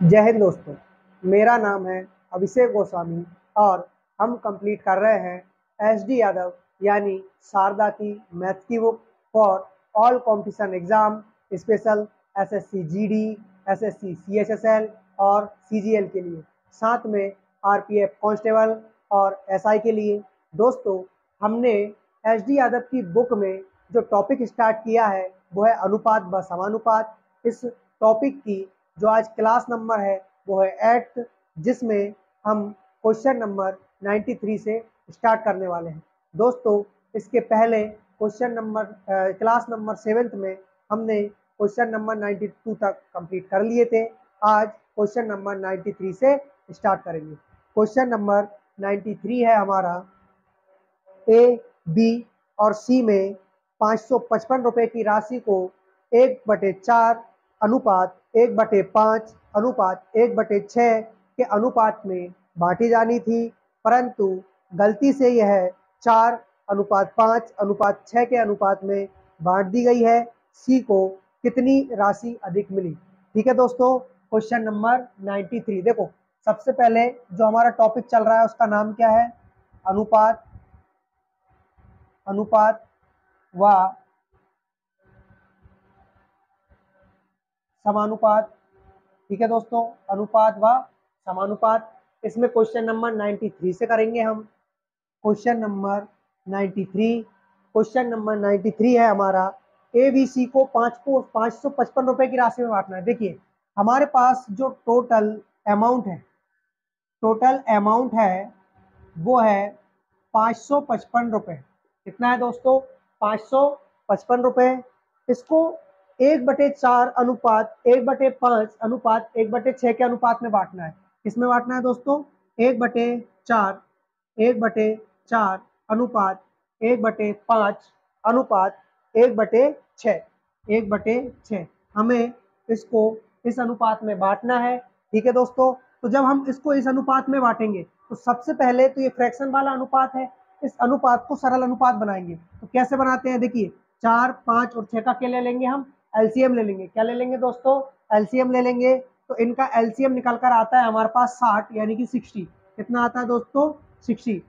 जय हिंद दोस्तों। मेरा नाम है अभिषेक गोस्वामी और हम कंप्लीट कर रहे हैं एसडी यादव यानी शारदा की मैथ की book for all competition exam special SSC GD, SSC CHSL और सीजीएल के लिए, साथ में आरपीएफ कांस्टेबल और एसआई के लिए। दोस्तों, हमने एसडी यादव की बुक में जो टॉपिक स्टार्ट किया है वो है अनुपात व समानुपात। इस टॉपिक की जो आज क्लास नंबर है वो है 8th, जिसमें हम क्वेश्चन नंबर 93 से स्टार्ट करने वाले हैं। दोस्तों, इसके पहले क्लास नंबर 7th में हमने क्वेश्चन नंबर 92 तक कंप्लीट कर लिए थे। आज क्वेश्चन नंबर 93 से स्टार्ट करेंगे। क्वेश्चन नंबर 93 है हमारा, ए, बी और सी में 555 रुपये की राशि को 1/4 अनुपात 1/5 अनुपात 1/6 के अनुपात में बांटी जानी थी, परंतु गलती से यह 4:5:6 के अनुपात में बांट दी गई है। सी को कितनी राशि अधिक मिली? ठीक है दोस्तों, क्वेश्चन नंबर 93 देखो, सबसे पहले जो हमारा टॉपिक चल रहा है उसका नाम क्या है? अनुपात व समानुपात। ठीक है दोस्तों, अनुपात व समानुपात। इसमें क्वेश्चन नंबर 93 से करेंगे हम। क्वेश्चन नंबर 93 है हमारा, ए बी सी को 555 रुपए की राशि में बांटना है। देखिए, हमारे पास जो टोटल अमाउंट है वो है 555 रुपए। कितना है दोस्तों? 555 रुपए। इसको 1/4 अनुपात 1/5 अनुपात 1/6 के अनुपात में बांटना है। किसमें बांटना है दोस्तों? 1/4 अनुपात 1/5 अनुपात 1/6 1/6 हमें इसको इस अनुपात में बांटना है। ठीक है दोस्तों, तो जब हम इसको इस अनुपात में बांटेंगे तो सबसे पहले तो ये फ्रैक्शन वाला अनुपात है, इस अनुपात को सरल अनुपात बनाएंगे। तो कैसे बनाते हैं? देखिए, 4, 5 और 6 का क्या ले लेंगे? हम एलसीएम ले लेंगे। क्या ले लेंगे दोस्तों? एलसीएम ले लेंगे। तो इनका एलसीएम निकल कर आता है हमारे पास 60 यानी कि 60। कितना आता है दोस्तों? 60।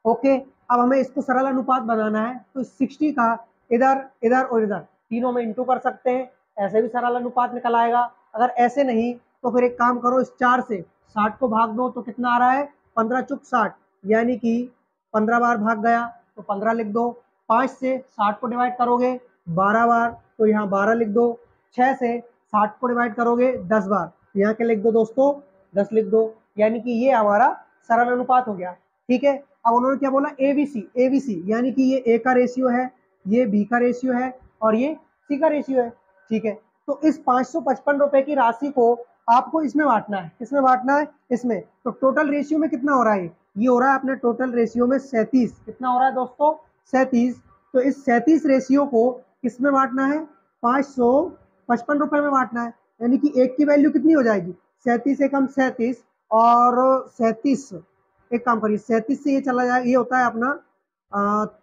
ओके, अब हमें इसको सरल अनुपात बनाना है, तो 60 का इधर इधर और इधर तीनों में इंटू कर सकते हैं, ऐसे भी सरल अनुपात निकल आएगा। अगर ऐसे नहीं तो फिर एक काम करो, इस 4 से 60 को भाग दो तो कितना आ रहा है? 15 चुक 60 यानी कि 15 बार भाग गया तो 15 लिख दो। 5 से 60 को डिवाइड करोगे 12 बार तो यहाँ 12 लिख दो। 6 से 60 को डिवाइड करोगे 10 बार, यहाँ के लिख दो दोस्तों 10 लिख दो, यानी कि ये हमारा सरल अनुपात हो गया। ठीक है, अब उन्होंने क्या बोला? एबीसी यानी कि ये ए का रेशियो है, ये बी का रेशियो है और ये सी का रेशियो है। ठीक है, तो इस 555 रुपए की राशि को आपको इसमें बांटना है। किसमें बांटना है? इसमें। तो टोटल रेशियो में कितना हो रहा है? ये हो रहा है अपने टोटल रेशियो में 37। कितना हो रहा है दोस्तों? 37। तो इस 37 रेशियो को किसमें बांटना है? 555 रुपए में बांटना है, यानी कि एक की वैल्यू कितनी हो जाएगी? 37 एकम 37 और 37, एक काम करिए 37 से ये चला जाए, ये होता है अपना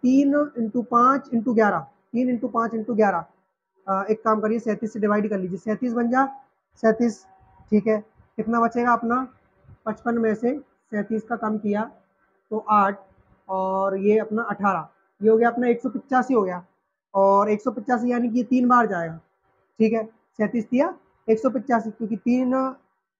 3 × 5 × 11, 3 × 5 × 11। एक काम करिए 37 से डिवाइड कर लीजिए, 37 बन जा 37। ठीक है, कितना बचेगा अपना? 55 में से 37 का कम किया तो 8 और ये अपना 18, ये हो गया अपना 185 हो गया। और 185 यानी कि 3 बार जाएगा। ठीक है, 37 दिया 185, क्योंकि 3,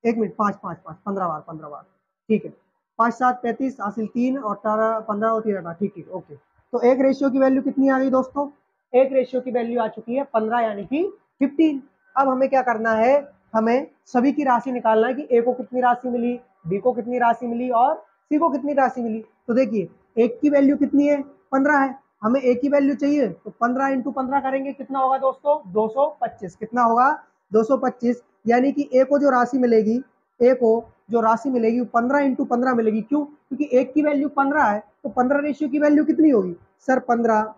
1 मिनट, 5 5 5 15 बार 15 बार। ठीक है, 5 7 35 हासिल 3 और 18 15 और 3 18। ठीक है, ओके। तो एक रेशियो की वैल्यू कितनी आ गई दोस्तों? एक रेशियो की वैल्यू आ चुकी है 15 यानी कि 15। अब हमें क्या करना है? हमें सभी की राशि निकालना है कि ए को कितनी राशि मिली, बी को कितनी राशि मिली और सी को कितनी राशि मिली। तो देखिए, एक की वैल्यू कितनी है? 15 है, हमें ए की वैल्यू चाहिए, तो 15 × 15 करेंगे, कितना होगा दोस्तों? 225। कितना होगा? 225, यानी कि ए को जो राशि मिलेगी, ए को जो राशि मिलेगी वो 15 × 15 मिलेगी। क्यों? क्योंकि एक की वैल्यू 15 है, तो 15 रेशियो की वैल्यू कितनी होगी सर? 15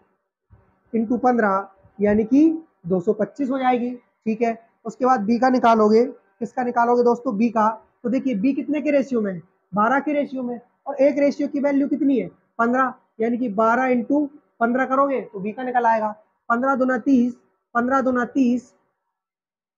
× 15 यानी कि 225 हो जाएगी। ठीक है, उसके बाद बी का निकालोगे। किसका निकालोगे दोस्तों? बी का। तो देखिए, बी कितने के रेशियो में है? 12 के रेशियो में, और एक रेशियो की वैल्यू कितनी है? 15, यानी कि 12 × 15 करोगे तो बी का निकल आएगा। 15 दूना 30, 15 दूना 30,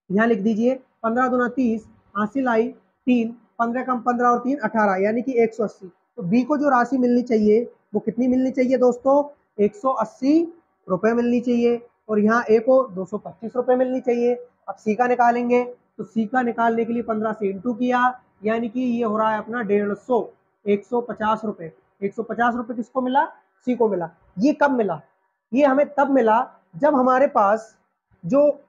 यहाँ लिख दीजिए 15 दूना 30 हासिल आई 3, 15 कम 15 और 3 18 यानी कि 180। तो बी को जो राशि मिलनी चाहिए वो कितनी मिलनी चाहिए दोस्तों? 180 रुपए मिलनी चाहिए। और यहाँ ए को 225 रुपए मिलनी चाहिए। अब सी का निकालेंगे, तो सी का निकालने के लिए 15 से इंटू किया, यानी कि ये हो रहा है अपना 150, 150 रुपए। 150 रुपए किसको मिला? सी को मिला। ये कब मिला? ये हमें तब मिला जब हमारे पास जो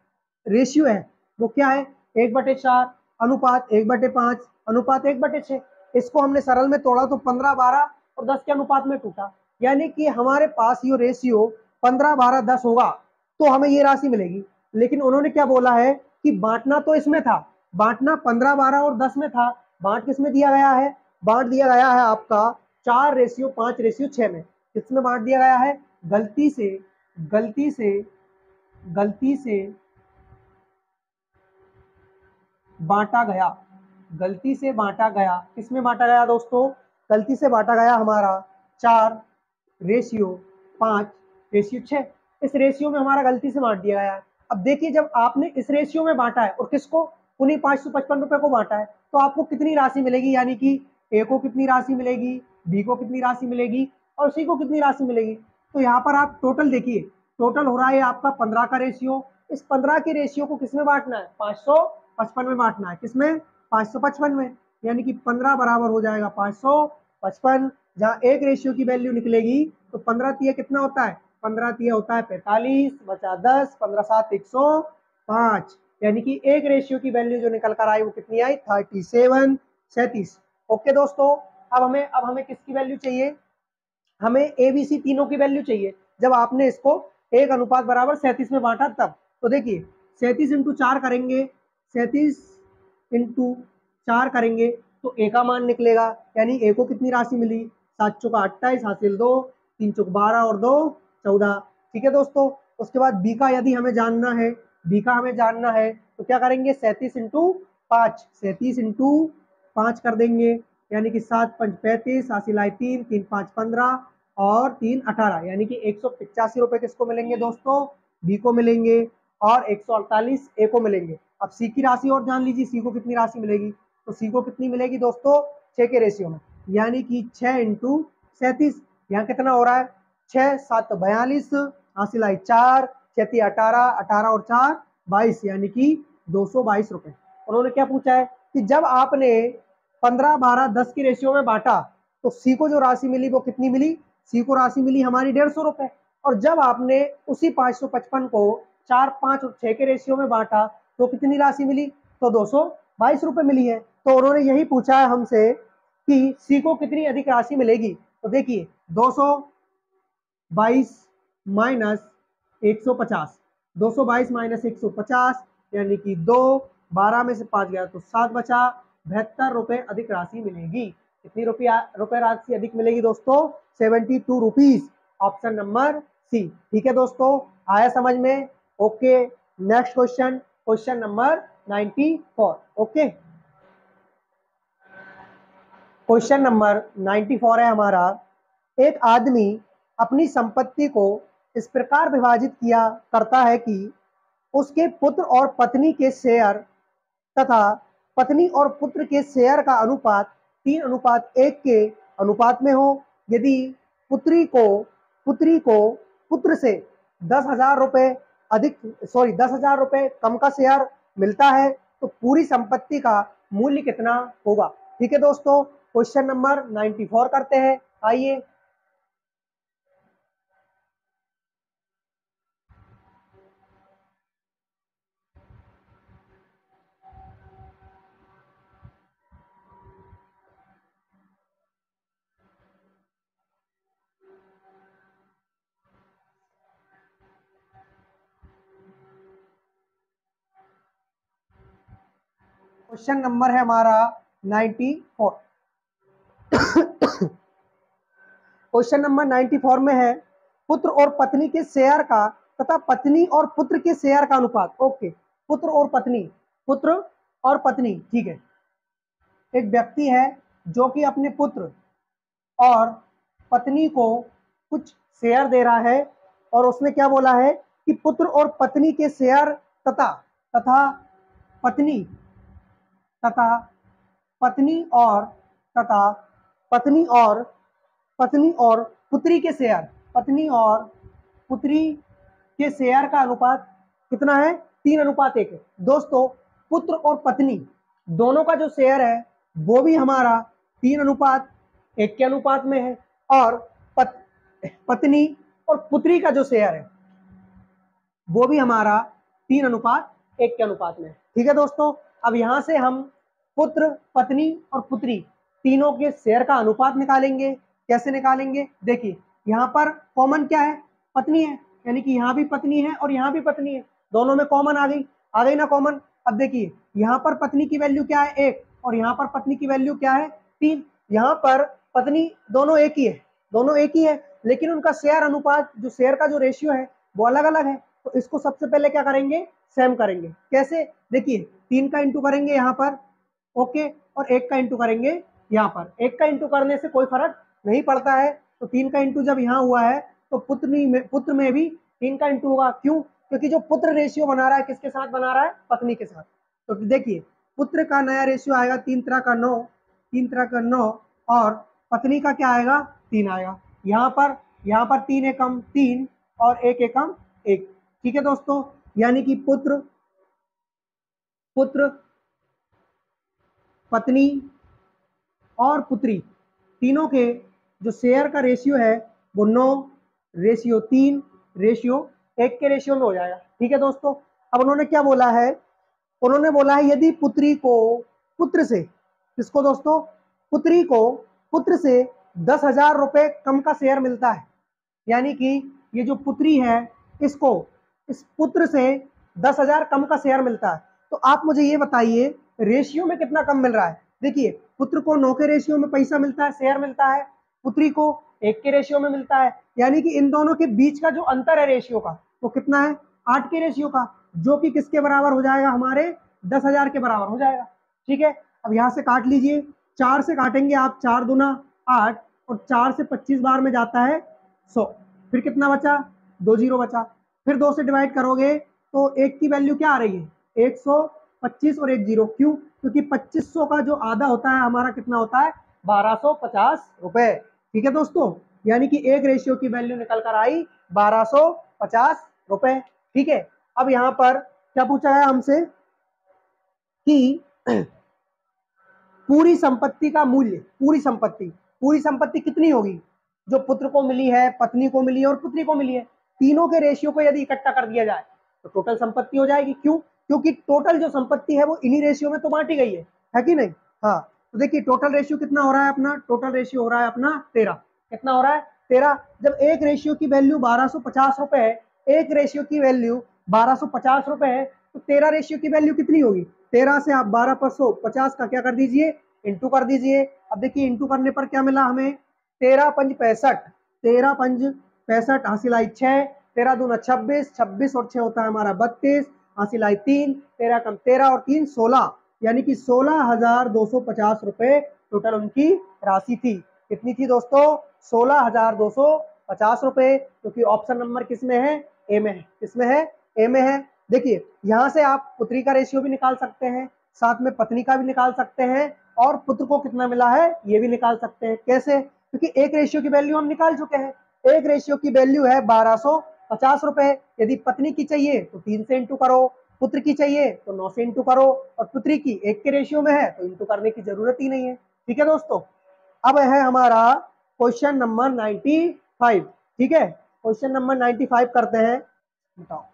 रेशियो है वो क्या है? 1/4 अनुपात 1/5 अनुपात 1/6। इसको हमने सरल में तोड़ा तो 15, 12 और 10 के अनुपात में टूटा, यानी कि हमारे पास ये रेशियो 15, 12, 10 होगा तो हमें ये राशि मिलेगी। लेकिन उन्होंने क्या बोला है कि बांटना तो इसमें था, बांटना 15, 12 और 10 में था। बांट किसमें दिया गया है? बांट दिया गया है आपका 4:5:6 में। किसमें बांट दिया गया है? गलती से गलती से गलती से बांटा गया, गलती से बांटा गया। किसमें बांटा गया दोस्तों? गलती से बांटा गया हमारा 4:5:6। इस रेशियो में हमारा गलती से बांट दिया गया है। अब देखिए, जब आपने इस रेशियो में बांटा है और किसको? उन्हीं 555 रुपए को बांटा है, तो आपको कितनी राशि मिलेगी? यानी कि ए को कितनी राशि मिलेगी, बी को कितनी राशि मिलेगी और सी को कितनी राशि मिलेगी? तो यहाँ पर आप टोटल देखिए, टोटल हो रहा है आपका 15 का रेशियो। इस 15 के रेशियो को किसमें बांटना है? 555 में बांटना है। किसमें? 555 में। यानी कि 15 बराबर हो जाएगा 555। जहाँ एक रेशियो की वैल्यू निकलेगी तो 15 तिया कितना होता है? 15 तिया होता है 45 बचा 10, 15 7 105। यानी कि एक रेशियो की वैल्यू जो निकल कर आई वो कितनी आई? 37। ओके दोस्तों, अब हमें किसकी वैल्यू चाहिए? हमें ए बी सी तीनों की वैल्यू चाहिए। जब आपने इसको 1:37 में बांटा तब। तो देखिए 37 इंटू 4 करेंगे, 37 इंटू 4 करेंगे तो ए का मान निकलेगा। यानी ए को कितनी राशि मिली? 7 चौका 28 हासिल 2, 3 चौक 12 और 2 14। ठीक है दोस्तों। उसके बाद बी का यदि हमें जानना है, बी का हमें जानना है तो क्या करेंगे? 37 इंटू 5, 37 इंटू 5 कर देंगे, यानी कि 7 5 35 हासिल आए 3, 3 5 15 और 3 18। यानी कि 185 रुपए किसको मिलेंगे दोस्तों? बी को मिलेंगे। और 148 ए को मिलेंगे। अब सी की राशि और जान लीजिए, सी को कितनी राशि मिलेगी? तो सी को कितनी मिलेगी दोस्तों? 6 के रेशियो में, यानी कि 6 इंटू 37। यहाँ कितना हो रहा है? 6 7 42 हासिल आई 4, 6 18, 18 और 4 22, यानी कि 222 रुपए। उन्होंने क्या पूछा है कि जब आपने 15 12 10 की रेशियो में बांटा तो सी को जो राशि मिली वो कितनी मिली? सी को राशि मिली हमारी 150 रुपए। और जब आपने उसी 555 को 4 5 और 6 के रेशियो में बांटा तो कितनी राशि मिली? तो 222 रुपए मिली है। तो उन्होंने यही पूछा है हमसे कि सी को कितनी अधिक राशि मिलेगी। तो देखिए 222 माइनस 150, 222 माइनस 150 यानी कि 2, 12 में से 5 गया तो 7 बचा, 72 रुपए अधिक राशि मिलेगी। कितनी रुपए राशि अधिक मिलेगी दोस्तों? 72 रुपीज। ऑप्शन नंबर सी। ठीक है दोस्तों, आया समझ में? Okay, next question, question number 94। Okay, question number 94 है हमारा। एक आदमी अपनी संपत्ति को इस प्रकार विभाजित किया करता है कि उसके पुत्र और पत्नी के शेयर तथा पत्नी और पुत्र के शेयर का अनुपात 3:1 के अनुपात में हो। यदि पुत्री को पुत्र से 10,000 रुपए 10,000 रुपए कम का शेयर मिलता है तो पूरी संपत्ति का मूल्य कितना होगा? ठीक है दोस्तों, क्वेश्चन नंबर 94 करते हैं। आइए, क्वेश्चन नंबर है हमारा 94। क्वेश्चन नंबर 94 में है पुत्र और पत्नी के शेयर का तथा पत्नी और पुत्र के शेयर का अनुपात। ओके, पुत्र और पत्नी, पुत्र और पत्नी, ठीक है। एक व्यक्ति है जो कि अपने पुत्र और पत्नी को कुछ शेयर दे रहा है और उसने क्या बोला है कि पुत्र और पत्नी के शेयर तथा तथा पत्नी तथा पत्नी और तथा पत्नी और पत्नी और पुत्री के शेयर, पत्नी और पुत्री के शेयर का अनुपात कितना है? 3:1 है। दोस्तों पुत्र और पत्नी दोनों का जो शेयर है वो भी हमारा 3:1 के अनुपात में है, और पत्नी और पुत्री का जो शेयर है वो भी हमारा 3:1 के अनुपात में है। ठीक है दोस्तों, अब यहां से हम पुत्र, पत्नी और पुत्री तीनों के शेयर का अनुपात निकालेंगे। कैसे निकालेंगे? देखिए यहाँ पर कॉमन क्या है? पत्नी है, यानी कि यहाँ भी पत्नी है और यहाँ भी पत्नी है, दोनों में कॉमन आ गई ना कॉमन। अब देखिए यहाँ पर पत्नी की वैल्यू क्या है? 1, और यहाँ पर पत्नी की वैल्यू क्या है? 3। यहाँ पर पत्नी दोनों एक ही है, दोनों एक ही है, लेकिन उनका शेयर अनुपात, जो शेयर का जो रेशियो है वो अलग अलग है। तो इसको सबसे पहले क्या करेंगे? सेम करेंगे। कैसे? देखिए 3 का इंटू करेंगे यहाँ पर, ओके, और 1 का इंटू करेंगे यहाँ पर। 1 का इंटू करने से कोई फर्क नहीं पड़ता है, तो 3 का इंटू जब यहाँ हुआ है तो पुत्र में भी 3 का इंटू होगा। क्यों? क्योंकि जो पुत्र रेशियो बना रहा है किसके साथ बना रहा है? पत्नी के साथ। तो देखिए पुत्र का नया रेशियो आएगा 3 3 का 9, 3 3 का 9, और पत्नी का क्या आएगा? 3 आएगा। यहाँ पर 3 एकम 3 और 1 एकम 1। ठीक है दोस्तों, यानी कि पुत्र, पत्नी और पुत्री तीनों के जो शेयर का रेशियो है वो 9:3:1 के रेशियो में हो जाएगा। ठीक है दोस्तों, अब उन्होंने क्या बोला है? उन्होंने बोला है यदि पुत्री को पुत्र से, किसको दोस्तों? पुत्री को पुत्र से 10,000 रुपए कम का शेयर मिलता है, यानी कि ये जो पुत्री है इसको इस पुत्र से 10,000 कम का शेयर मिलता है। तो आप मुझे ये बताइए रेशियो में कितना कम मिल रहा है? देखिए पुत्र को 9 के रेशियो में पैसा मिलता है, शेयर मिलता है, पुत्री को 1 के रेशियो में मिलता है, यानी कि इन दोनों के बीच का जो अंतर है रेशियो का वो कितना है? 8 के रेशियो का, जो कि किसके बराबर हो जाएगा? हमारे 10,000 के बराबर हो जाएगा। ठीक है, अब यहाँ से काट लीजिए, 4 से काटेंगे आप, 4 दूना 8, और 4 से 25 बार में जाता है 100, फिर कितना बचा? 2 जीरो बचा। फिर 2 से डिवाइड करोगे तो 1 की वैल्यू क्या आ रही है? 125 और 1 जीरो। क्यों? क्योंकि 2500 का जो आधा होता है हमारा कितना होता है? 1250 रुपए। ठीक है दोस्तों, यानी कि एक रेशियो की वैल्यू निकल कर आई 1250 रुपए। ठीक है, अब यहाँ पर क्या पूछा है हमसे कि पूरी संपत्ति का मूल्य, पूरी संपत्ति कितनी होगी जो पुत्र को मिली है, पत्नी को मिली है और पुत्री को मिली है? तीनों के रेशियो को यदि इकट्ठा कर दिया जाए तो टोटल संपत्ति हो जाएगी। क्यों? क्योंकि टोटल जो संपत्ति है वो इन्हीं रेशियो में तो बांटी गई है कि नहीं? हाँ, तो देखिए टोटल रेशियो कितना हो रहा है अपना? टोटल रेशियो हो रहा है अपना 13। कितना हो रहा है? 13। जब एक रेशियो की वैल्यू 1250 रुपए है, एक रेशियो की वैल्यू 1250 रुपए है, तो 13 रेशियो की वैल्यू कितनी होगी? 13 से आप 1250 का क्या कर दीजिए? इंटू कर दीजिए। अब देखिए इंटू करने पर क्या मिला हमें? 13 पंज 65, 13 पंज 65, हासिल आई 6, 13 दूना 26, 26 और 6 होता है हमारा 32, हासिल आई 3, 13 कम 13 और 3 16, यानी कि 16,250 रुपए टोटल उनकी राशि थी। कितनी थी दोस्तों? 16,250 रुपए, क्योंकि ऑप्शन नंबर किसमें है? ए में है। किसमें है? ए में है। देखिए यहाँ से आप पुत्री का रेशियो भी निकाल सकते हैं, साथ में पत्नी का भी निकाल सकते हैं, और पुत्र को कितना मिला है ये भी निकाल सकते हैं। कैसे? क्योंकि एक रेशियो की वैल्यू हम निकाल चुके हैं। एक रेशियो की वैल्यू है 1250 रुपए। यदि पत्नी की चाहिए तो 3 से इंटू करो, पुत्र की चाहिए तो 9 से इंटू करो, और पुत्री की 1 के रेशियो में है तो इंटू करने की जरूरत ही नहीं है। ठीक है दोस्तों, अब है हमारा क्वेश्चन नंबर 95। ठीक है, क्वेश्चन नंबर 95 करते हैं। बताओ।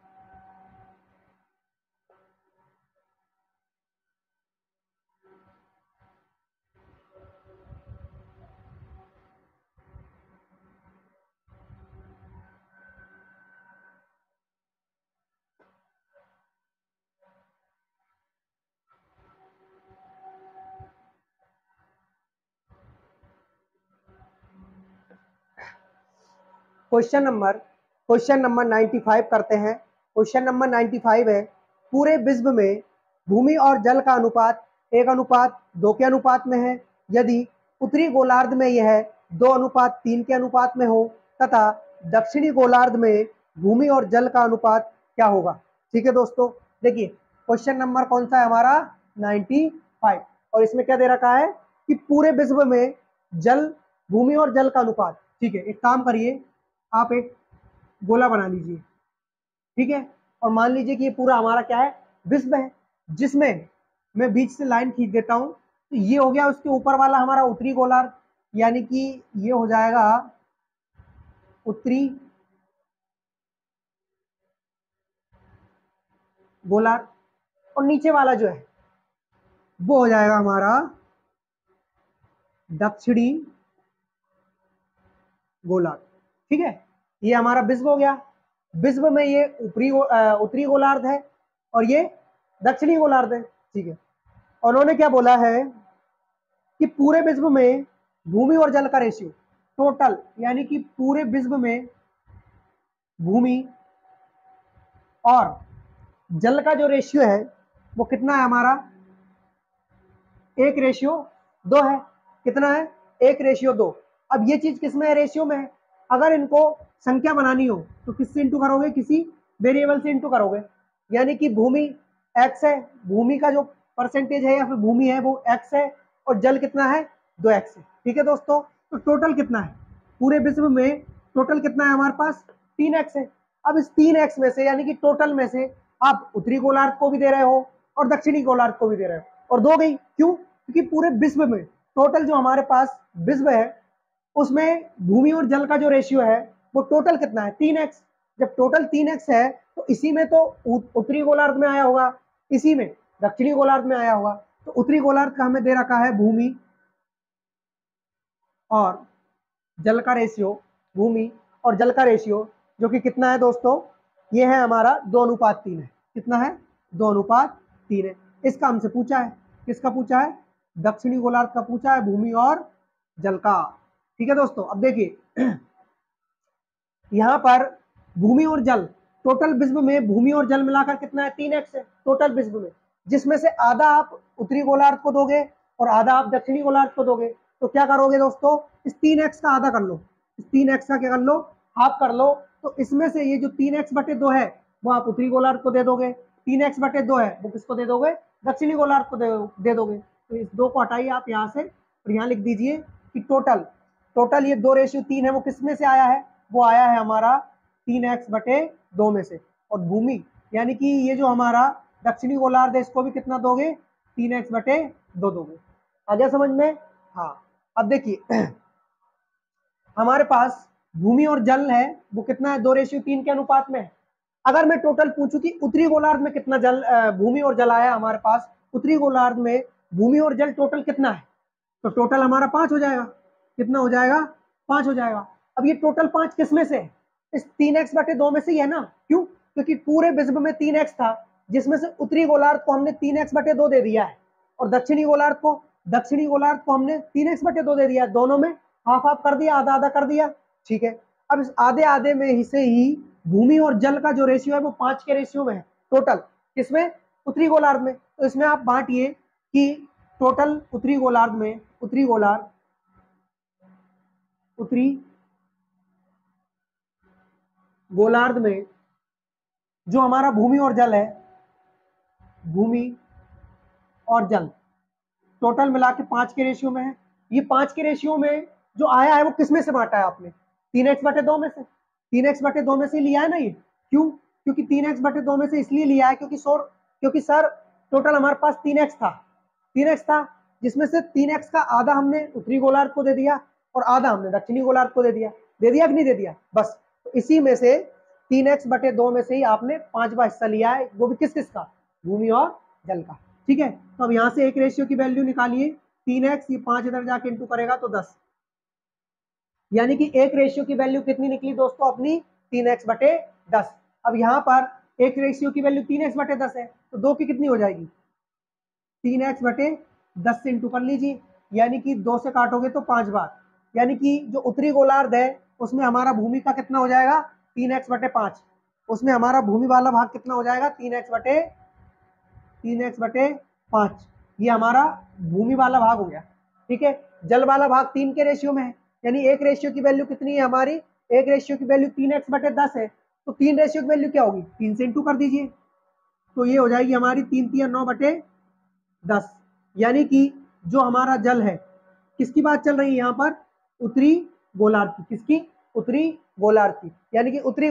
क्वेश्चन नंबर 95 करते हैं। क्वेश्चन नंबर 95 है, पूरे विश्व में भूमि और जल का अनुपात 1:2 के अनुपात में है। यदि उत्तरी गोलार्ध में यह 2:3 के अनुपात में हो तथा दक्षिणी गोलार्ध में भूमि और जल का अनुपात क्या होगा? ठीक है दोस्तों, देखिए क्वेश्चन नंबर कौन सा है हमारा? 95 5। और इसमें क्या दे रखा है कि पूरे विश्व में जल, भूमि और जल का अनुपात। ठीक है, एक काम करिए, आप एक गोला बना लीजिए, ठीक है, और मान लीजिए कि ये पूरा हमारा क्या है, विश्व है, जिसमें मैं बीच से लाइन खींच देता हूं, तो ये हो गया उसके ऊपर वाला हमारा उत्तरी गोलार्ध, यानी कि ये हो जाएगा उत्तरी गोलार्ध, और नीचे वाला जो है वो हो जाएगा हमारा दक्षिणी गोलार्ध। ठीक है, ये हमारा विश्व हो गया। विश्व में ये उत्तरी गोलार्ध है और ये दक्षिणी गोलार्ध है। ठीक है, और उन्होंने क्या बोला है कि पूरे विश्व में भूमि और जल का रेशियो टोटल, यानी कि पूरे विश्व में भूमि और जल का जो रेशियो है वो कितना है हमारा, 1:2 है। कितना है, 1:2। अब ये चीज किसमें है, रेशियो में है। अगर इनको संख्या बनानी हो तो किससे इंटू करोगे, किसी वेरिएबल से इंटू करोगे, यानी कि भूमि x है, भूमि का जो परसेंटेज है या फिर भूमि है वो x है, और जल कितना है, 2x है। ठीक है दोस्तों, तो टोटल कितना है पूरे विश्व में, टोटल कितना है हमारे पास, 3x है। अब इस 3x में से, यानी कि टोटल में से आप उत्तरी गोलार्ध को भी दे रहे हो और दक्षिणी गोलार्ध को भी दे रहे हो, और दो गई क्यों, क्योंकि पूरे विश्व में टोटल जो हमारे पास विश्व है उसमें भूमि और जल का जो रेशियो है वो टोटल कितना है, 3x। जब टोटल 3x है तो इसी में तो उत्तरी गोलार्ध में आया होगा, इसी में दक्षिणी गोलार्ध में आया होगा। तो उत्तरी गोलार्ध का हमें दे रखा है भूमि और जल का रेशियो, भूमि और जल का रेशियो जो कि कितना है दोस्तों, ये है हमारा 2:3 है। कितना है, 2:3 है। इसका हमसे पूछा है, किसका पूछा है, दक्षिणी गोलार्ध का पूछा है, भूमि और जल का। ठीक है दोस्तों, अब देखिए यहां पर भूमि और जल, टोटल विश्व में भूमि और जल मिलाकर कितना है, 3x है टोटल विश्व में, जिसमें से आधा आप उत्तरी गोलार्ध को दोगे और आधा आप दक्षिणी गोलार्ध को दोगे। तो क्या करोगे दोस्तों, इस 3x का आधा कर लो, इस 3x का क्या कर लो, हाफ कर लो। तो इसमें से ये जो 3x/2 है वो आप उत्तरी गोलार्ध को दे दोगे, 3x/2 है वो किसको दे दोगे, दक्षिणी गोलार्ध को दे दोगे। तो इस 2 को हटाइए आप यहाँ से, और यहाँ लिख दीजिए कि टोटल ये 2:3 है वो किस में से आया है, वो आया है हमारा 3x/2 में से। और भूमि यानी कि ये जो हमारा दक्षिणी गोलार्ध है इसको भी कितना दोगे, 3x/2 दोगे। आ गया समझ में। हाँ, अब देखिए हमारे पास भूमि और जल है वो कितना है, 2:3 के अनुपात में है। अगर मैं टोटल पूछूं कि उत्तरी गोलार्ध में कितना जल, भूमि और जल आया हमारे पास, उत्तरी गोलार्ध में भूमि और जल टोटल कितना है, तो टोटल हमारा 5 हो जाएगा। कितना हो जाएगा, 5 हो जाएगा। अब ये टोटल 5 किस में से है, इस 3x/2 में से ही है ना। क्यों, क्योंकि पूरे विश्व में 3x था, जिसमें से उत्तरी गोलार्ध को हमने 3x/2 दे दिया है, और दक्षिणी गोलार्ध को हमने 3x/2 दे दिया है। दोनों में हाफ हाफ कर दिया, आधा आधा कर दिया। ठीक है, अब इस आधे आधे में ही से ही भूमि और जल का जो रेशियो है वो 5 के रेशियो में है टोटल, किसमें, उत्तरी गोलार्ध में। तो इसमें आप बांटिए कि टोटल उत्तरी गोलार्ध में जो हमारा भूमि और जल है, भूमि और जल टोटल मिला के 5 के रेशियो में है। ये 5 के रेशियो में जो आया है वो किस में से बांटा है आपने, 3x/2 में से। 3x/2 में से लिया है ना ये, क्यों, क्योंकि 3x/2 में से इसलिए लिया है क्योंकि सर टोटल हमारे पास 3x था, जिसमें से 3x का आधा हमने उत्तरी गोलार्ध को दे दिया और आधा हमने दक्षिणी गोलार्ध को दे दिया कि नहीं दे दिया, बस। तो इसी में से 3x/2 में से ही आपने 5वां हिस्सा लिया है, वो भी किस का, भूमि और जल का। ठीक है, तो अब यहां से एक रेशियो की वैल्यू निकालिए, 3x, ये 5 इधर जाके इंटू करेगा तो 10, यानी कि एक रेशियो की वैल्यू कितनी निकली दोस्तों अपनी, 3x/10। अब यहाँ पर एक रेशियो की वैल्यू 3x/10 है, तो 2 की कितनी हो जाएगी, 3x/10 से इंटू कर लीजिए, यानी कि 2 से काटोगे तो 5 बार, यानी कि जो उत्तरी गोलार्ध है उसमें हमारा भूमि का कितना हो जाएगा, 3x/5। उसमें हमारा भूमि वाला भाग कितना हो जाएगा, 3x/5। ये हमारा भूमि वाला भाग हो गया। ठीक है, जल वाला भाग 3 के रेशियो में है, यानी एक रेशियो की वैल्यू कितनी है हमारी, एक रेशियो की वैल्यू 3x/10 है, तो 3 रेशियो की वैल्यू क्या होगी, 3 से इंटू कर दीजिए, तो ये हो जाएगी हमारी 3×3 = 9/10। यानी कि जो हमारा जल है, किसकी बात चल रही है यहाँ पर? उत्तरी गोलार्ध की। किसकी? उत्तरी गोलार्ध की। यानी कि उत्तरी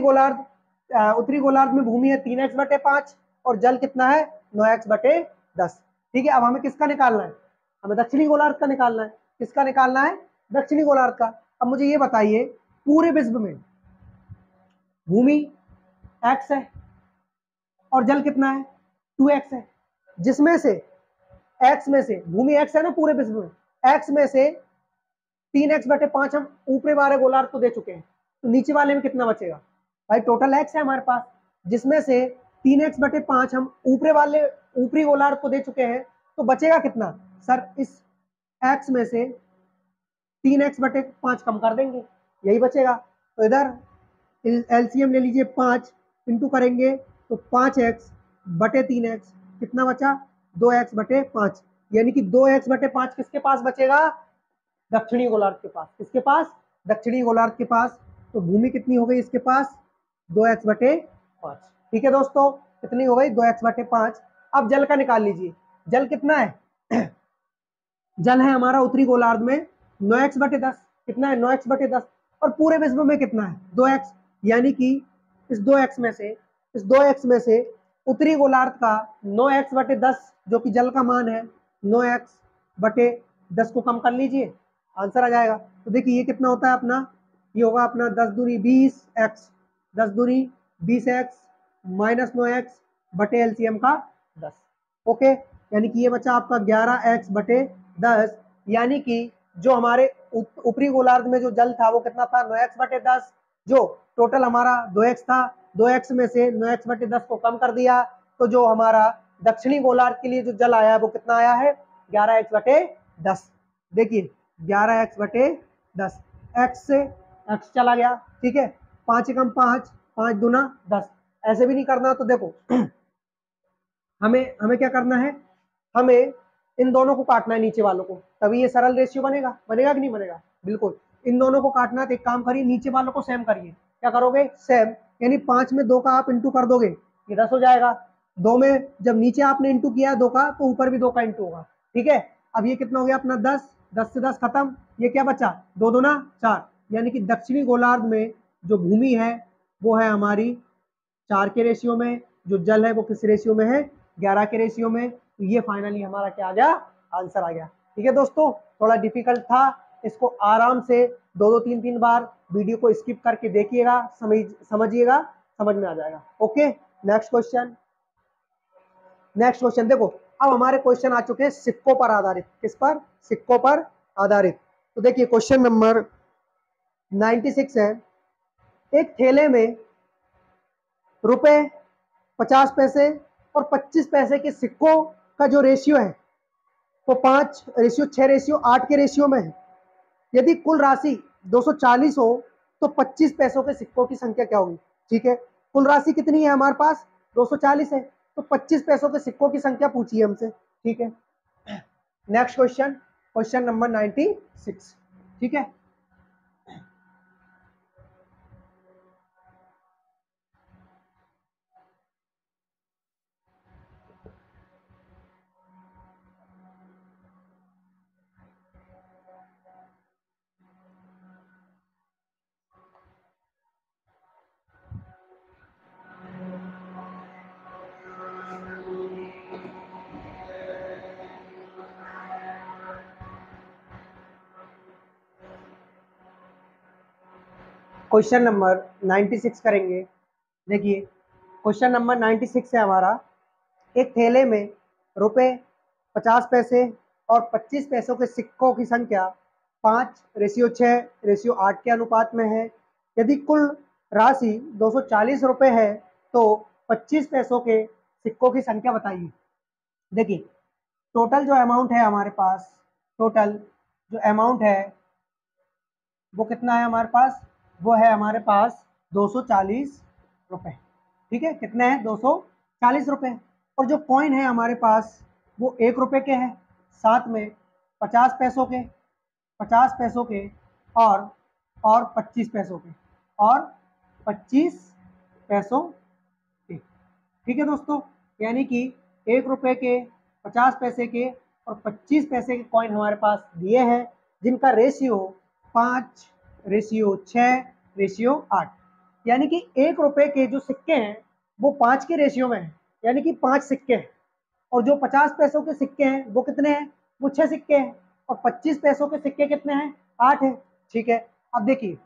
गोलार्ध में भूमि है 3x/5 और जल कितना है? 9x/10। ठीक है, अब हमें किसका निकालना है? हमें दक्षिणी गोलार्ध का निकालना है। किसका निकालना है? दक्षिणी गोलार्ध का। अब मुझे ये बताइए, पूरे विश्व में भूमि x है और जल कितना है? 2x है, जिसमें से x में से, भूमि x है ना पूरे विश्व में, x में से 3x/5 हम ऊपरी वाले गोलार्ध को दे चुके हैं, तो नीचे वाले में कितना बचेगा? भाई टोटल x है हमारे पास, जिसमें से 3x/5 हम ऊपरी गोलार्ध को दे चुके हैं, तो बचेगा कितना? सर इस x में से 3x/5 कम कर देंगे, यही बचेगा। तो इधर एलसीएम ले लीजिए, 5 इंटू करेंगे तो 5x/3x कितना बचा? 2x/5। यानी कि 2x/5 किसके पास बचेगा? दक्षिणी गोलार्ध के पास। किसके पास? दक्षिणी गोलार्ध के पास। तो भूमि कितनी हो गई इसके पास? 2x/5। ठीक है दोस्तों, कितनी हो गई? 2x/5। अब जल का निकाल लीजिए। जल कितना है? जल है हमारा उत्तरी गोलार्ध में 9x/10। कितना है? 9x/10। और पूरे विश्व में कितना है? 2x। यानी कि इस 2x में से उत्तरी गोलार्ध का 9x/10 जो कि जल का मान है, 9x/10 को कम कर लीजिए, आंसर आ जाएगा। तो देखिए ये कितना होता है अपना? ये होगा अपना 10 दूनी 20x, 10 दूनी 20x माइनस 9x एलसीएम का 10। ओके, यानी कि ये बचा आपका 11x/10। यानी कि जो हमारे ऊपरी गोलार्ध में जो जल था वो कितना था? 9x/10। जो टोटल हमारा 2x था, 2x में से 9x/10 को कम कर दिया, तो जो हमारा दक्षिणी गोलार्ध के लिए जो जल आया है वो कितना आया है? 11x/10। देखिए 11x/10, x से x चला गया। ठीक है, 5 एकम 5, 5 दूना 10। ऐसे भी नहीं करना, तो देखो हमें क्या करना है? हमें इन दोनों को काटना है, नीचे वालों को, तभी ये सरल रेशियो बनेगा। बनेगा कि नहीं बनेगा? बिल्कुल। इन दोनों को काटना है, तो एक काम करिए, नीचे वालों को सेम करिए। क्या करोगे? सेम। यानी 5 में 2 का आप इंटू कर दोगे, ये 10 हो जाएगा। 2 में जब नीचे आपने इंटू किया 2 का, तो ऊपर भी 2 का इंटू होगा। ठीक है, अब ये कितना हो गया अपना? 10। 10 से 10 खत्म। ये क्या बचा? 2 दूना 4। यानी कि दक्षिणी गोलार्ध में जो भूमि है वो है हमारी 4 के रेशियो में, जो जल है वो किस रेशियो में है? 11 के रेशियो में। तो ये फाइनली हमारा क्या आ गया? आंसर आ गया। ठीक है दोस्तों, थोड़ा डिफिकल्ट था, इसको आराम से 2-2 3-3 बार वीडियो को स्किप करके देखिएगा, समझिएगा, समझ में आ जाएगा। Okay, next question. Next question देखो, अब हमारे क्वेश्चन आ चुके हैं सिक्कों पर आधारित। किस पर? सिक्कों पर आधारित। तो देखिए क्वेश्चन नंबर 96 है। एक थैले में रुपए 50 पैसे और 25 पैसे के सिक्कों का जो रेशियो है वो 5:6:8 के रेशियो में है। यदि कुल राशि 240 हो तो 25 पैसों के सिक्कों की संख्या क्या होगी? ठीक है, कुल राशि कितनी है हमारे पास? 240 है, तो 25 पैसों के सिक्कों की संख्या पूछिए हमसे। ठीक है, नेक्स्ट क्वेश्चन, क्वेश्चन नंबर 96। ठीक है, क्वेश्चन नंबर 96 करेंगे। देखिए क्वेश्चन नंबर 96 है हमारा। एक थैले में रुपए 50 पैसे और 25 पैसों के सिक्कों की संख्या 5:6:8 के अनुपात में है। यदि कुल राशि 240 रुपए है तो 25 पैसों के सिक्कों की संख्या बताइए। देखिए टोटल जो अमाउंट है हमारे पास, टोटल जो अमाउंट है वो कितना है हमारे पास? वो है हमारे पास 240 रुपए। ठीक है, कितने हैं? 240 रुपए। और जो कॉइन है हमारे पास वो 1 रुपए के हैं, साथ में 50 पैसों के, 50 पैसों के और 25 पैसों के, और 25 पैसों के। ठीक है दोस्तों, यानी कि 1 रुपए के, 50 पैसे के और 25 पैसे के कॉइन हमारे पास दिए हैं जिनका रेशियो 5:6:8, यानी कि 1 रुपए के जो सिक्के हैं वो 5 के रेशियो में है, यानी कि 5 सिक्के हैं। और जो 50 पैसों के सिक्के हैं वो कितने हैं, वो 6 सिक्के हैं। और 25 पैसों के सिक्के कितने हैं, 8 हैं। ठीक है, अब देखिए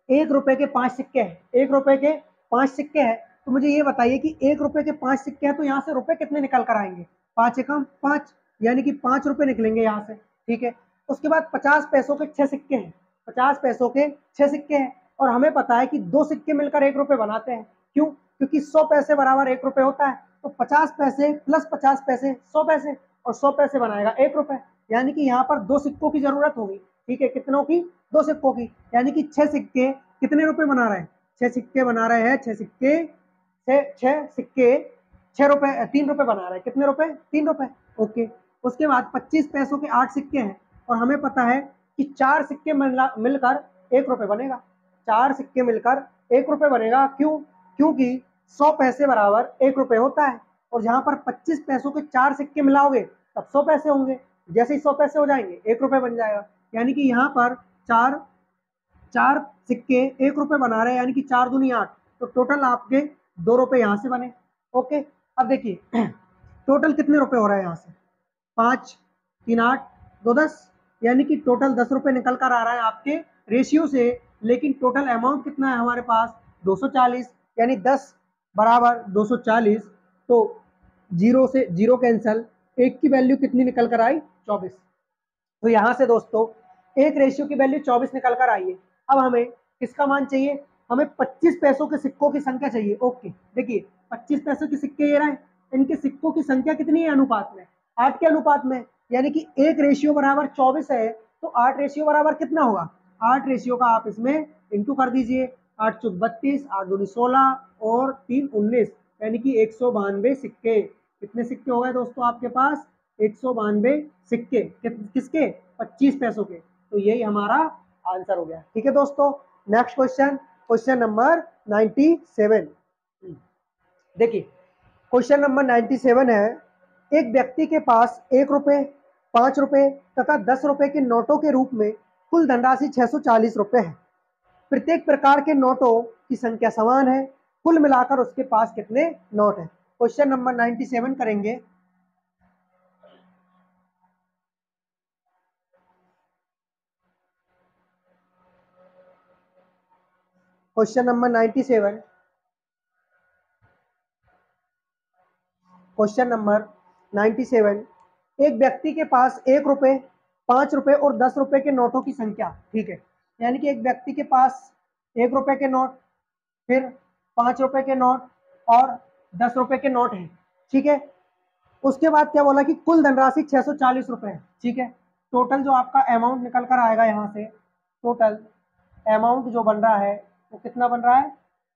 1 रुपए के 5 सिक्के हैं, 1 रुपए के 5 सिक्के हैं। तो मुझे ये बताइए कि 1 रुपए के 5 सिक्के हैं तो यहाँ से रुपए कितने निकल कर आएंगे, 5 एकम 5, यानी कि 5 रुपए निकलेंगे यहाँ से। ठीक है, उसके बाद 50 पैसों के 6 सिक्के हैं, 50 पैसों के 6 सिक्के हैं। और हमें पता है कि 2 सिक्के मिलकर 1 रुपए बनाते हैं। क्यों, क्योंकि 100 पैसे बराबर 1 रुपए होता है। तो 50 पैसे प्लस 50 पैसे 100 पैसे, और 100 पैसे बनाएगा 1 रुपए, यानी कि यहाँ पर 2 सिक्कों की जरूरत होगी। ठीक है, कितनों की, 2 सिक्कों की, यानी कि 6 सिक्के कितने रुपए बना रहे हैं, 6 सिक्के बना रहे हैं, 6 सिक्के 6 रुपए 3 रुपए बना रहे हैं। कितने रुपए, 3 रुपए। ओके, उसके बाद 25 पैसों के 8 सिक्के हैं और हमें पता है कि 4 सिक्के मिलकर 1 रुपए बनेगा, 4 सिक्के मिलकर 1 रुपए बनेगा। क्यों, क्योंकि 100 पैसे बराबर 1 रुपए होता है। और जहां पर 25 पैसों के 4 सिक्के मिलाओगे तब 100 पैसे होंगे, जैसे ही 100 पैसे हो जाएंगे 1 रुपए बन जाएगा। यानी कि यहाँ पर चार सिक्के 1 रुपए बना रहे हैं, यानी कि 4 दूनी 8, तो टोटल आपके 2 रुपए यहाँ से बने। ओके, अब देखिए टोटल कितने रुपए हो रहे हैं यहाँ से, 5 3 8 2 10, यानी कि टोटल 10 रुपए निकल कर आ रहा है आपके रेशियो से। लेकिन टोटल अमाउंट कितना है हमारे पास, 240, यानी 10 बराबर 240। तो 0 से 0 कैंसल, 1 की वैल्यू कितनी निकल कर आई, 24। तो यहाँ से दोस्तों एक रेशियो की वैल्यू 24 निकल कर आई है। अब हमें किसका मान चाहिए, हमें 25 पैसों के सिक्कों की संख्या चाहिए। ओके, देखिए 25 पैसों के सिक्के ये रहे, इनके सिक्कों की संख्या कितनी है अनुपात में, 8 के अनुपात में, यानी कि 1 रेशियो बराबर 24 है। तो 8 रेशियो बराबर कितना होगा, 8 रेशियो का आप इसमें इंटू कर दीजिए, 8 चौक 32, 8 दूनी 16 और 3 19, यानी कि 192 सिक्के। कितने सिक्के हो गए दोस्तों आपके पास, 192 सिक्के, किसके, 25 पैसों के। तो यही हमारा आंसर हो गया। ठीक है दोस्तों, नेक्स्ट क्वेश्चन, क्वेश्चन नंबर 97। देखिए क्वेश्चन नंबर 97 है, एक व्यक्ति के पास 1 रुपए, 5 रुपए तथा 10 रुपए के नोटों के रूप में कुल धनराशि 640 रुपए है। प्रत्येक प्रकार के नोटों की संख्या समान है, कुल मिलाकर उसके पास कितने नोट है। क्वेश्चन नंबर 97 करेंगे। क्वेश्चन नंबर 97, क्वेश्चन नंबर 97, एक व्यक्ति के पास 1 रुपए, 5 रुपए और 10 रुपए के नोटों की संख्या। ठीक है, यानी कि एक व्यक्ति के पास 1 रुपए के नोट, फिर 5 रुपए के नोट और 10 रुपए के नोट हैं। ठीक है, उसके बाद क्या बोला कि कुल धनराशि 640 रुपए है। ठीक है, टोटल जो आपका अमाउंट निकल कर आएगा यहाँ से, टोटल अमाउंट जो बन रहा है वो कितना बन रहा है,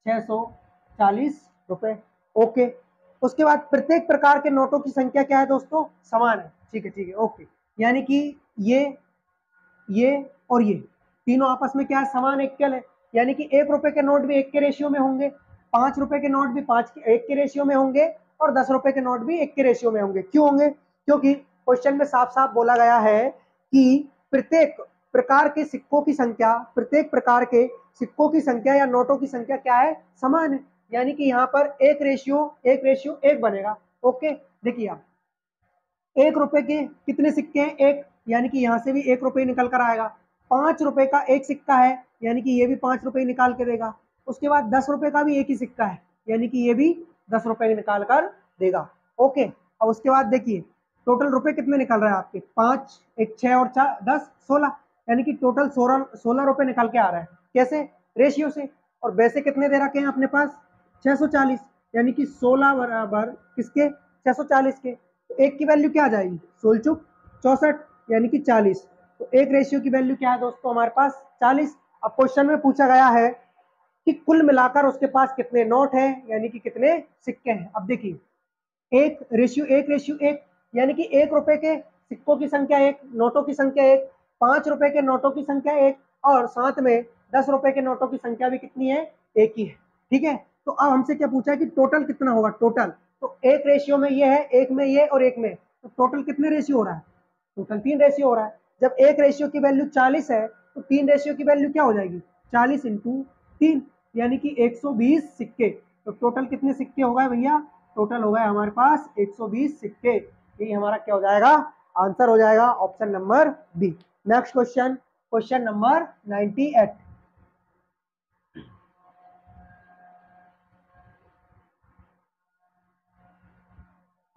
640 रुपए। ओके, उसके बाद प्रत्येक प्रकार के नोटों की संख्या क्या है दोस्तों, समान है। ठीक है, ठीक है, ओके, यानी कि ये और ये तीनों आपस में क्या है, समान इक्वल है। यानी कि 1 रुपए के नोट भी 1 के रेशियो में होंगे, 5 रुपए के नोट भी 1 के रेशियो में होंगे और 10 रुपए के नोट भी 1 के रेशियो में होंगे। क्यों होंगे, क्योंकि क्वेश्चन में साफ साफ बोला गया है कि प्रत्येक प्रकार के सिक्कों की संख्या, प्रत्येक प्रकार के सिक्कों की संख्या या नोटों की संख्या क्या है, समान है। यानी कि यहाँ पर 1 रेशियो 1 बनेगा। ओके, देखिए आप 1 रुपए के कितने सिक्के हैं, 1, यानी कि यहाँ से भी 1 रुपए निकल कर आएगा। 5 रुपए का 1 सिक्का है, यानी कि ये भी 5 रुपए निकाल के देगा। उसके बाद 10 रुपए का भी 1 ही सिक्का है, यानी कि ये भी 10 रुपए निकाल कर देगा। ओके, अब उसके बाद देखिए टोटल रुपए कितने निकल रहे हैं आपके, 5 1 6 और 4 10 16, यानी कि टोटल 16 रुपए निकल के आ रहा है। कैसे, रेशियो से। और वैसे कितने दे रखे हैं अपने पास, 640, यानी कि 16 बराबर किसके, 640 के। तो 1 की वैल्यू क्या आ जाएगी, 16 चुक 64, यानी कि 40। तो 1 रेशियो की वैल्यू क्या है दोस्तों हमारे पास, 40। अब क्वेश्चन में पूछा गया है कि कुल मिलाकर उसके पास कितने नोट हैं, यानी कि कितने सिक्के हैं। अब देखिए 1:1, यानी कि 1 रुपए के सिक्कों की संख्या 1, नोटों की संख्या 1, 5 रुपए के नोटों की संख्या 1 और साथ में 10 रुपए के नोटों की संख्या भी कितनी है, 1 ही है। ठीक है, तो अब हमसे क्या पूछा है कि टोटल कितना होगा, टोटल। तो 1 रेशियो में ये है, 1 में ये और 1 में, तो टोटल कितने रेशियो हो रहा है? टोटल 3 रेशियो हो रहा है। जब एक रेशियो की वैल्यू 40 है तो 3 रेशियो की वैल्यू क्या हो जाएगी? 40 इंटू 3 यानी कि 120 सिक्के। तो टोटल कितने सिक्के हो गए भैया? टोटल हो गए हमारे पास 120 सिक्के। यही हमारा क्या हो जाएगा? आंसर हो जाएगा option number B. Next question, question number 98।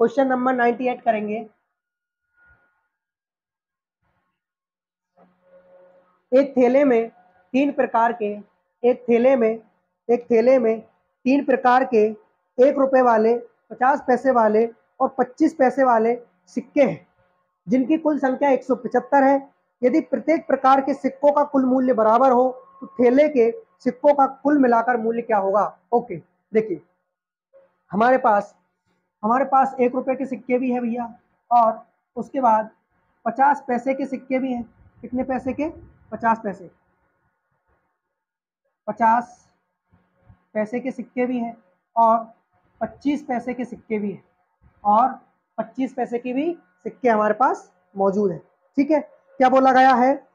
Question number 98 करेंगे। एक थैले में तीन प्रकार के एक थैले में 3 प्रकार के 1 रुपए वाले, 50 पैसे वाले और 25 पैसे वाले सिक्के हैं, जिनकी कुल संख्या 175 है। यदि प्रत्येक प्रकार के सिक्कों का कुल मूल्य बराबर हो तो थैले के सिक्कों का कुल मिलाकर मूल्य क्या होगा? ओके, देखिए हमारे पास 1 रुपए के सिक्के भी है भैया, और उसके बाद 50 पैसे के सिक्के भी हैं। कितने पैसे के? 50 पैसे। 50 पैसे के सिक्के भी हैं और 25 पैसे के सिक्के भी हैं, और 25 पैसे के भी सिक्के हमारे पास मौजूद है। ठीक है, क्या बोला गया है?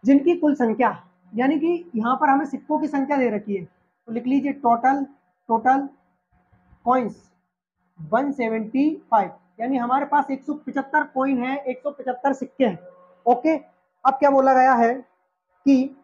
जिनकी कुल संख्या, यानी कि यहाँ पर हमें सिक्कों की संख्या दे रखी है, तो लिख लीजिए टोटल कॉइन्स 175, यानी हमारे पास 175 कॉइन है, 175 सिक्के हैं। ओके, अब क्या बोला गया है कि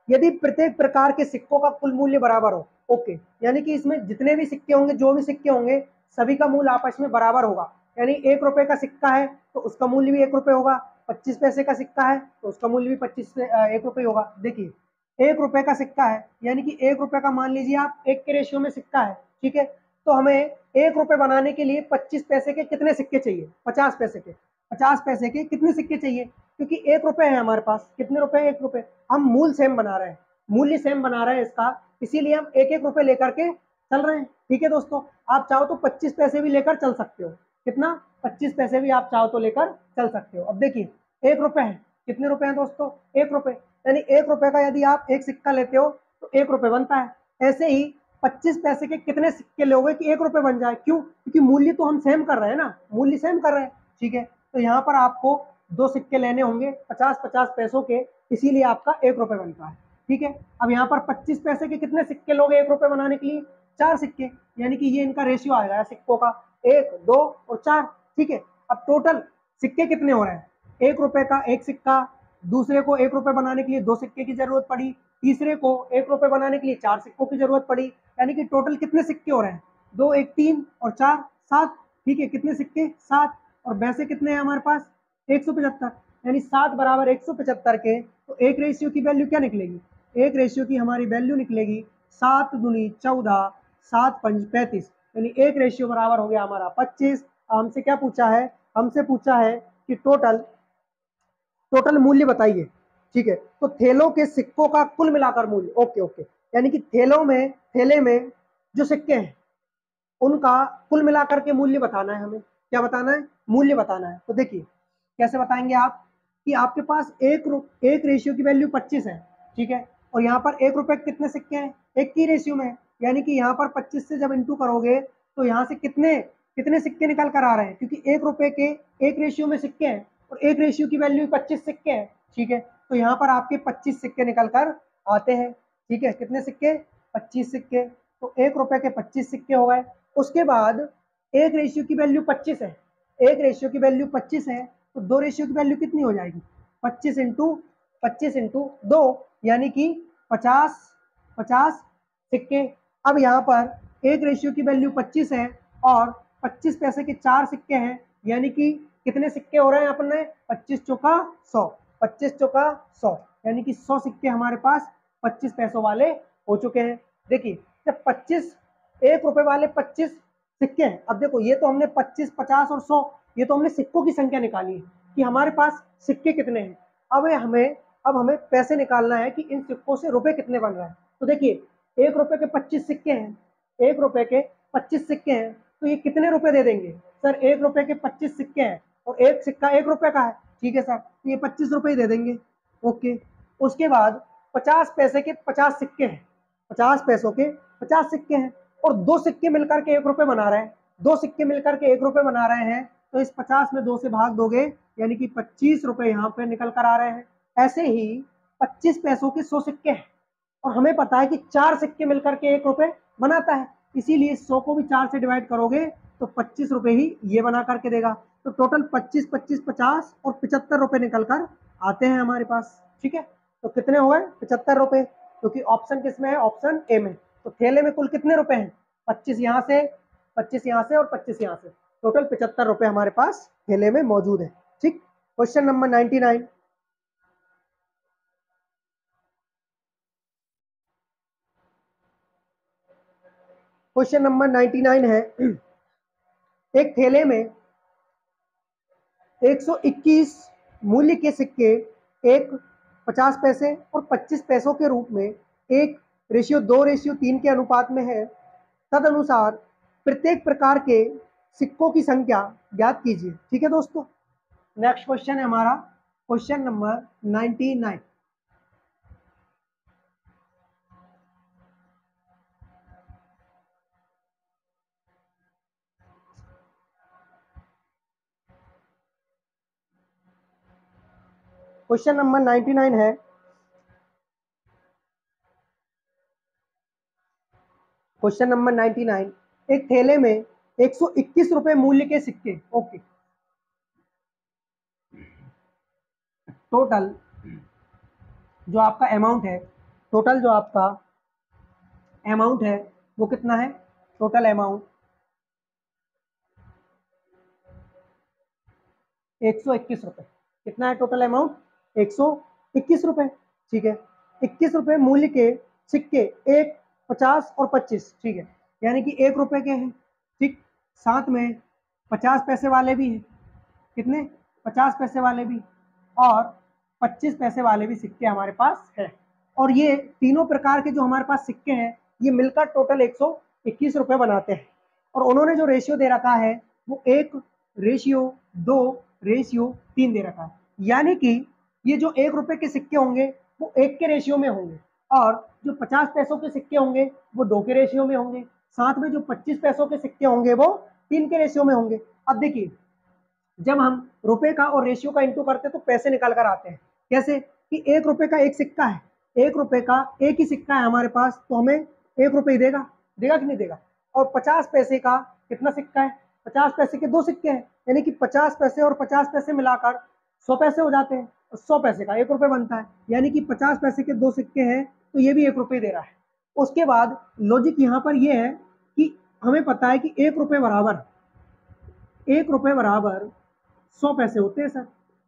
यदि प्रत्येक प्रकार के सिक्कों का कुल मूल्य बराबर हो। ओके, यानी कि इसमें जितने भी सिक्के होंगे, जो भी सिक्के होंगे, सभी का मूल्य आपस में बराबर होगा। यानी 1 रुपए का सिक्का है तो उसका मूल्य भी 1 रुपए होगा, 25 पैसे का सिक्का है तो उसका मूल्य भी 1 रुपए होगा। देखिए 1 रुपए का सिक्का है, यानी कि 1 रुपए का मान लीजिए आप 1 के रेशियो में सिक्का है। ठीक है, तो हमें 1 रुपए बनाने के लिए 25 पैसे के कितने सिक्के चाहिए? 50 पैसे के। 50 पैसे के कितने सिक्के चाहिए? क्योंकि 1 रुपए है हमारे पास। कितने रुपए? 1 रुपए। हम मूल्य सेम बना रहे हैं, मूल्य सेम बना रहे हैं इसका, इसीलिए हम 1-1 रुपए लेकर के चल रहे हैं। ठीक है दोस्तों, आप चाहो तो 25 पैसे भी लेकर चल सकते हो। कितना? 25 पैसे भी आप चाहो तो लेकर चल सकते हो। अब देखिए 1 रुपए है, कितने रुपए हैं दोस्तों? 1 रुपए। यानी 1 रुपए का यदि आप एक सिक्का लेते हो तो 1 रुपए बनता है। ऐसे ही 25 पैसे के कितने सिक्के लोगे कि 1 रुपए बन जाए? क्यों? क्योंकि मूल्य तो हम सेम कर रहे हैं ना, मूल्य सेम कर रहे हैं। ठीक है, तो यहाँ पर आपको 2 सिक्के लेने होंगे 50-50 पैसों के, इसीलिए आपका 1 रुपए बनता है। ठीक है, अब यहाँ पर 25 पैसे के कितने सिक्के लोगे 1 रुपए बनाने के लिए? 4 सिक्के, यानी कि ये इनका रेशियो आ जाएगा सिक्कों का, 1, 2 और 4। ठीक है, अब टोटल सिक्के कितने हो रहे हैं? 1 रुपए का एक सिक्का, दूसरे को 1 रुपए बनाने के लिए 2 सिक्के की जरूरत पड़ी, तीसरे को 1 रुपए बनाने के लिए 4 सिक्कों की जरूरत पड़ी। यानी कि टोटल कितने सिक्के हो रहे हैं? 2, 1, 3 और 4, 7। ठीक है, कितने सिक्के? 7। और पैसे कितने हैं हमारे पास? 175। यानी 7 बराबर 175 के, तो एक रेशियो की वैल्यू क्या निकलेगी? एक रेशियो की हमारी वैल्यू निकलेगी 7 दूनी 14, 7 पंज 35, यानी एक रेशियो बराबर हो गया हमारा 25। हमसे क्या पूछा है? हमसे पूछा है कि टोटल मूल्य बताइए। ठीक है, तो थैलों के सिक्कों का कुल मिलाकर मूल्य। ओके ओके, यानी कि थैले में जो सिक्के हैं उनका कुल मिलाकर के मूल्य बताना है हमें। क्या बताना है? मूल्य बताना है। तो देखिए कैसे बताएंगे आप कि आपके पास एक रेशियो की वैल्यू 25 है। ठीक है, और यहाँ पर 1 रुपए कितने सिक्के हैं? 1 की रेशियो में है, यानी कि यहाँ पर 25 से जब इंटू करोगे तो यहाँ से कितने कितने सिक्के निकल कर आ रहे हैं? क्योंकि 1 रुपए के 1 रेशियो में सिक्के हैं और 1 रेशियो की वैल्यू 25 सिक्के हैं। ठीक है, तो यहाँ पर आपके 25 सिक्के निकल कर आते हैं। ठीक है, कितने सिक्के? 25 सिक्के। तो 1 रुपए के 25 सिक्के हो गए। उसके बाद एक रेशियो की वैल्यू 25 है, एक रेशियो की वैल्यू 25 है, तो 2 रेशियो की वैल्यू कितनी हो जाएगी? 25 इंटू 2, यानी कि 50 सिक्के। अब यहाँ पर एक रेशियो की वैल्यू 25 है और 25 पैसे के 4 सिक्के हैं, यानी कि कितने सिक्के हो रहे हैं अपने? 25 चौका 100, 25 चौका 100, यानी कि 100 सिक्के हमारे पास 25 पैसों वाले हो चुके हैं। देखिए जब 25 1 रुपए वाले 25 सिक्के हैं। अब देखो ये तो हमने 25, 50 और 100, ये तो हमने सिक्कों की संख्या निकाली है कि हमारे पास सिक्के कितने हैं। अब हमें पैसे निकालना है कि इन सिक्कों से रुपए कितने बन रहे हैं। तो देखिए 1 रुपए के 25 सिक्के हैं, 1 रुपए के 25 सिक्के हैं, तो ये कितने रुपए दे देंगे? सर 1 रुपए के 25 सिक्के हैं और एक सिक्का 1 रुपए का है। ठीक है सर, तो ये 25 रुपए ही दे देंगे। ओके, उसके बाद 50 पैसे के 50 सिक्के हैं, 50 पैसों के 50 सिक्के हैं और 2 सिक्के मिलकर के 1 रुपए बना रहे हैं, 2 सिक्के मिलकर के 1 रुपए बना रहे हैं, तो इस 50 में 2 से भाग दोगे, यानी कि 25 रुपए यहाँ पे निकल कर आ रहे हैं। ऐसे ही 25 पैसों के 100 सिक्के हैं, और हमें पता है कि 4 सिक्के मिलकर के 1 रुपए बनाता है, इसीलिए 100 को भी 4 से डिवाइड करोगे तो 25 रुपए ही ये बना करके देगा। तो टोटल 25, 25, 50 और 75 रुपए निकल कर आते हैं हमारे पास। ठीक है, तो कितने हो गए? 75 रुपए, क्योंकि ऑप्शन किस में है? ऑप्शन ए में। तो थैले में कुल कितने रुपए हैं? 25 यहाँ से, 25 यहाँ से और 25 यहाँ से, टोटल 75 रुपए हमारे पास थैले में मौजूद है। ठीक, क्वेश्चन नंबर 99। क्वेश्चन नंबर 99 है, एक थैले में 121 मूल्य के सिक्के, एक 50 पैसे और 25 पैसों के रूप में 1:2:3 के अनुपात में है। तदनुसार प्रत्येक प्रकार के सिक्कों की संख्या ज्ञात कीजिए। ठीक है दोस्तों, नेक्स्ट क्वेश्चन है हमारा क्वेश्चन नंबर 99। क्वेश्चन नंबर 99 है, क्वेश्चन नंबर 99, एक थैले में 121 रुपए मूल्य के सिक्के, ओके, टोटल जो आपका अमाउंट है, टोटल जो आपका अमाउंट है वो कितना है? टोटल अमाउंट 121 रुपए। कितना है टोटल अमाउंट? 121 रुपए। ठीक है, 21 रुपए मूल्य के सिक्के, 1, 50 और 25, ठीक है, यानी कि 1 रुपए के हैं। ठीक, साथ में 50 पैसे वाले भी हैं। कितने? 50 पैसे वाले भी, और 25 पैसे वाले भी सिक्के हमारे पास है। और ये तीनों प्रकार के जो हमारे पास सिक्के हैं, ये मिलकर टोटल 121 रुपए बनाते हैं। और उन्होंने जो रेशियो दे रखा है वो 1:2:3 दे रखा है, यानी कि ये जो 1 रुपए के सिक्के होंगे वो 1 के रेशियो में होंगे, और जो 50 पैसों के सिक्के होंगे वो 2 के रेशियो में होंगे, साथ में जो 25 पैसों के सिक्के होंगे वो 3 के रेशियो में होंगे। अब देखिए, जब हम रुपए का और रेशियो का इंटू करते हैं तो पैसे निकल कर आते हैं। कैसे? कि 1 रुपए का एक सिक्का है, 1 रुपए का एक ही सिक्का है हमारे पास, तो हमें 1 रुपए ही देगा, देगा कि नहीं देगा? और 50 पैसे का कितना सिक्का है? 50 पैसे के 2 सिक्के हैं, यानी कि 50 पैसे और 50 पैसे मिलाकर 100 पैसे हो जाते हैं, और 100 पैसे का 1 रुपए बनता है, यानी कि 50 पैसे के 2 सिक्के हैं, तो ये भी 1 रुपए दे रहा है। उसके बाद लॉजिक यहाँ पर ये है कि हमें पता है कि 1 रुपए बराबर 100 पैसे होते हैं सर,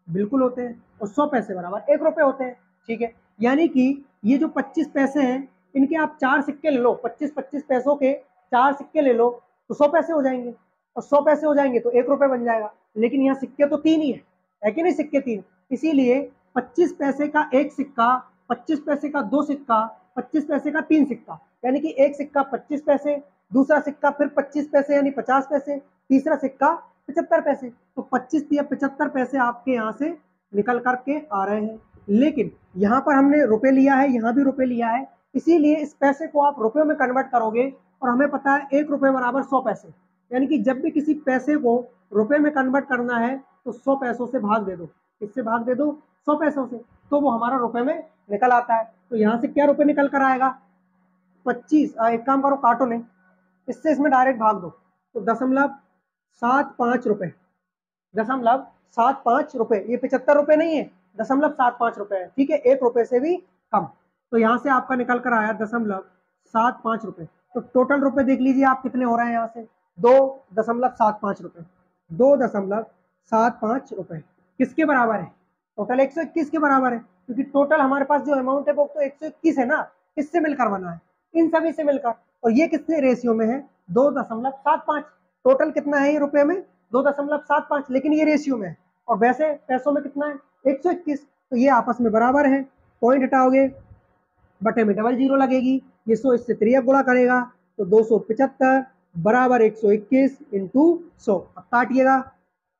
बिल्कुल होते हैं, और 100 पैसे बराबर 1 रुपए होते हैं। ठीक है, यानी कि ये जो 25 पैसे हैं, इनके आप 4 सिक्के ले लो, 25-25 पैसों के 4 सिक्के ले लो तो 100 पैसे हो जाएंगे, और 100 पैसे हो जाएंगे तो 1 रुपए बन जाएगा। लेकिन यहाँ सिक्के तो 3 ही है कि नहीं? सिक्के 3, इसीलिए 25 पैसे का एक सिक्का, 25 पैसे का 2 सिक्का, 25 पैसे का 3 सिक्का, यानी कि एक सिक्का 25 पैसे, दूसरा सिक्का फिर 25 पैसे यानी 50 पैसे, तीसरा सिक्का 75 पैसे। तो 25 या 75 पैसे आपके यहाँ से निकल करके आ रहे हैं। लेकिन यहाँ पर हमने रुपए लिया है, यहाँ भी रुपए लिया है, इसीलिए इस पैसे को आप रुपयों में कन्वर्ट करोगे, और हमें पता है 1 रुपए बराबर 100 पैसे, यानी कि जब भी किसी पैसे को रुपए में कन्वर्ट करना है तो 100 पैसों से भाग दे दो। किससे भाग दे दो? 100 पैसों से, तो वो हमारा रुपए में निकल आता है। तो यहाँ से क्या रुपए निकल कर आएगा? 25, एक काम करो, काटो नहीं, इससे इसमें डायरेक्ट भाग दो, तो 0.75 रुपए, 0.75 रुपए, ये 75 रुपए नहीं है, 0.75 रुपए है। ठीक है, 1 रुपए से भी कम। तो यहाँ से आपका निकल कर आया 0.75 रुपए। तो टोटल रुपए देख लीजिए आप कितने हो रहे हैं यहाँ से, 2.75 रुपए, 2.75 रुपए किसके बराबर है? टोटल 121 के बराबर है, क्योंकि टोटल हमारे पास जो अमाउंट है वो तो 121 है ना, किससे मिलकर बना है? इन सभी से मिलकर। और ये कितने रेशियो में है? 2.75। टोटल कितना है ये रुपए में? 2.75, लेकिन ये रेशियो में है, और वैसे पैसों में कितना है? 121। तो ये आपस में बराबर है, पॉइंट हटाओगे, बटे में डबल जीरो लगेगी, ये 100 इससे 3 गुणा करेगा तो 275 बराबर 121 इंटू 100। अब काटिएगा,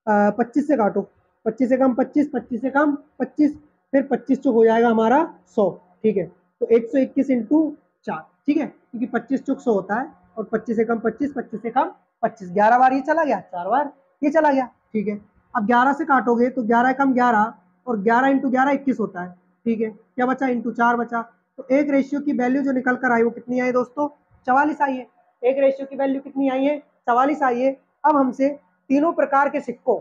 25 से काटो, 25 से कम 25, 25 से कम 25, फिर 25 चुक हो जाएगा हमारा 100। ठीक है, तो 121 इंटू 4, ठीक है, क्योंकि 25 चुक 100 होता है, और 25 से कम 25, 25 से कम 25, 11 बार ये चला गया, 4 बार ये चला गया। ठीक है। अब 11 से काटोगे तो 11 कम 11 और 11 इंटू 11 21 होता है। ठीक है, क्या बचा? इंटू 4 बचा। तो एक रेशियो की वैल्यू जो निकल कर आई वो कितनी आई दोस्तों? 44 आई है। एक रेशियो की वैल्यू कितनी आई है? 44 आई है। अब हमसे तीनों प्रकार के सिक्कों,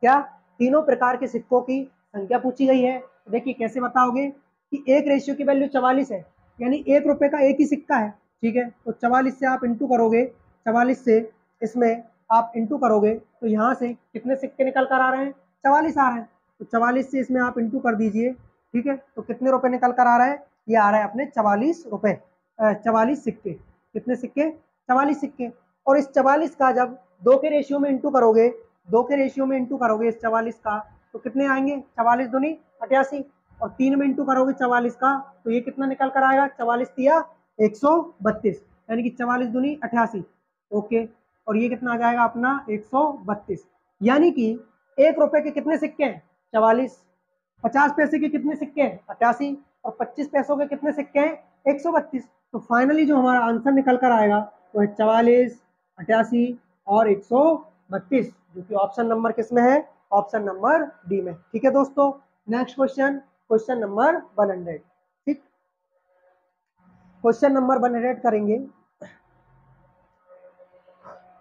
क्या तीनों प्रकार के सिक्कों की संख्या पूछी गई है। देखिए कैसे बताओगे कि एक रेशियो की वैल्यू 44 है, यानी 1 रुपए का एक ही सिक्का है। ठीक है, तो 44 से आप इंटू करोगे, 44 से इसमें आप इंटू करोगे तो यहाँ से कितने सिक्के निकल कर आ रहे हैं? 44 आ रहे हैं। तो 44 से इसमें आप इंटू कर दीजिए। ठीक है, तो कितने रुपए निकल कर आ रहा है? ये आ रहा है अपने 44 रुपए, 44 सिक्के। कितने सिक्के? 44 सिक्के। और इस 44 का जब 2 के रेशियो में इंटू करोगे, 2 के रेशियो में इंटू करोगे इस 44 का, तो कितने आएंगे? 44 दूनी 88। और 3 में इंटू करोगे 44 का, तो ये कितना निकल कर आएगा? 44 तिया 132, यानी कि 44 दूनी 88। ओके, और ये कितना आ जाएगा अपना? 132। यानी कि 1 रुपए के कितने सिक्के हैं? 44। 50 पैसे के कितने सिक्के हैं? 88। और 25 पैसों के कितने सिक्के हैं? 132। तो फाइनली जो हमारा आंसर निकल कर आएगा वो है 44, 88 और 132, जो कि ऑप्शन नंबर किसमें है? ऑप्शन नंबर डी में। ठीक है दोस्तों, नेक्स्ट क्वेश्चन, क्वेश्चन नंबर 100। ठीक, क्वेश्चन नंबर 100 करेंगे।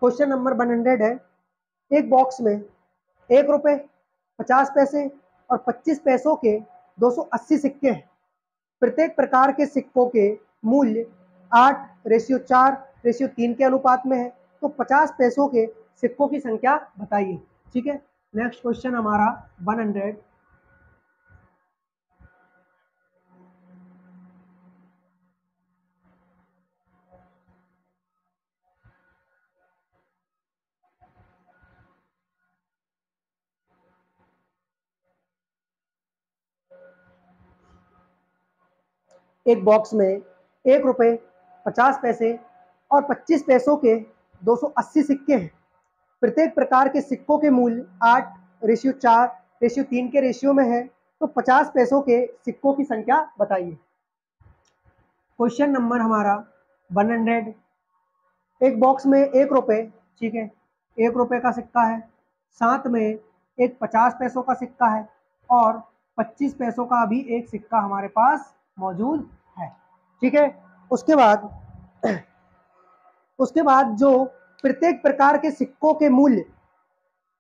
क्वेश्चन नंबर 100 है, एक बॉक्स में 1 रुपए, 50 पैसे और 25 पैसों के 280 सिक्के हैं। प्रत्येक प्रकार के सिक्कों के मूल्य 8:4:3 के अनुपात में है। तो 50 पैसों के सिक्कों की संख्या बताइए। ठीक है, नेक्स्ट क्वेश्चन हमारा 100। एक बॉक्स में 1 रुपए, 50 पैसे और 25 पैसों के 280 सिक्के हैं। प्रत्येक प्रकार के सिक्कों के मूल्य 8:4:3 के रेशियो में है। तो 50 पैसों के सिक्कों की संख्या बताइए। क्वेश्चन नंबर हमारा 100। एक बॉक्स में 1 रुपए, ठीक है, 1 रुपए का सिक्का है, साथ में एक 50 पैसों का सिक्का है और 25 पैसों का भी एक सिक्का हमारे पास मौजूद है। ठीक है, उसके बाद जो प्रत्येक प्रकार के सिक्कों के मूल्य,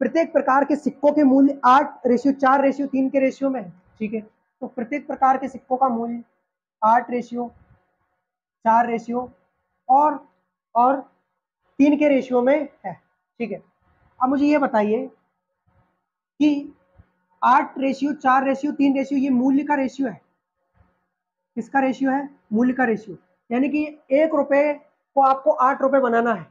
प्रत्येक प्रकार के सिक्कों के मूल्य 8:4:3 के रेशियो में है। ठीक है, तो प्रत्येक प्रकार के सिक्कों का मूल्य 8:4 और 3 के रेशियो में है। ठीक है, अब मुझे ये बताइए कि 8:4:3 ये मूल्य का रेशियो है। किसका रेशियो है? मूल्य का रेशियो। यानी कि 1 रुपए को आपको 8 रुपए बनाना है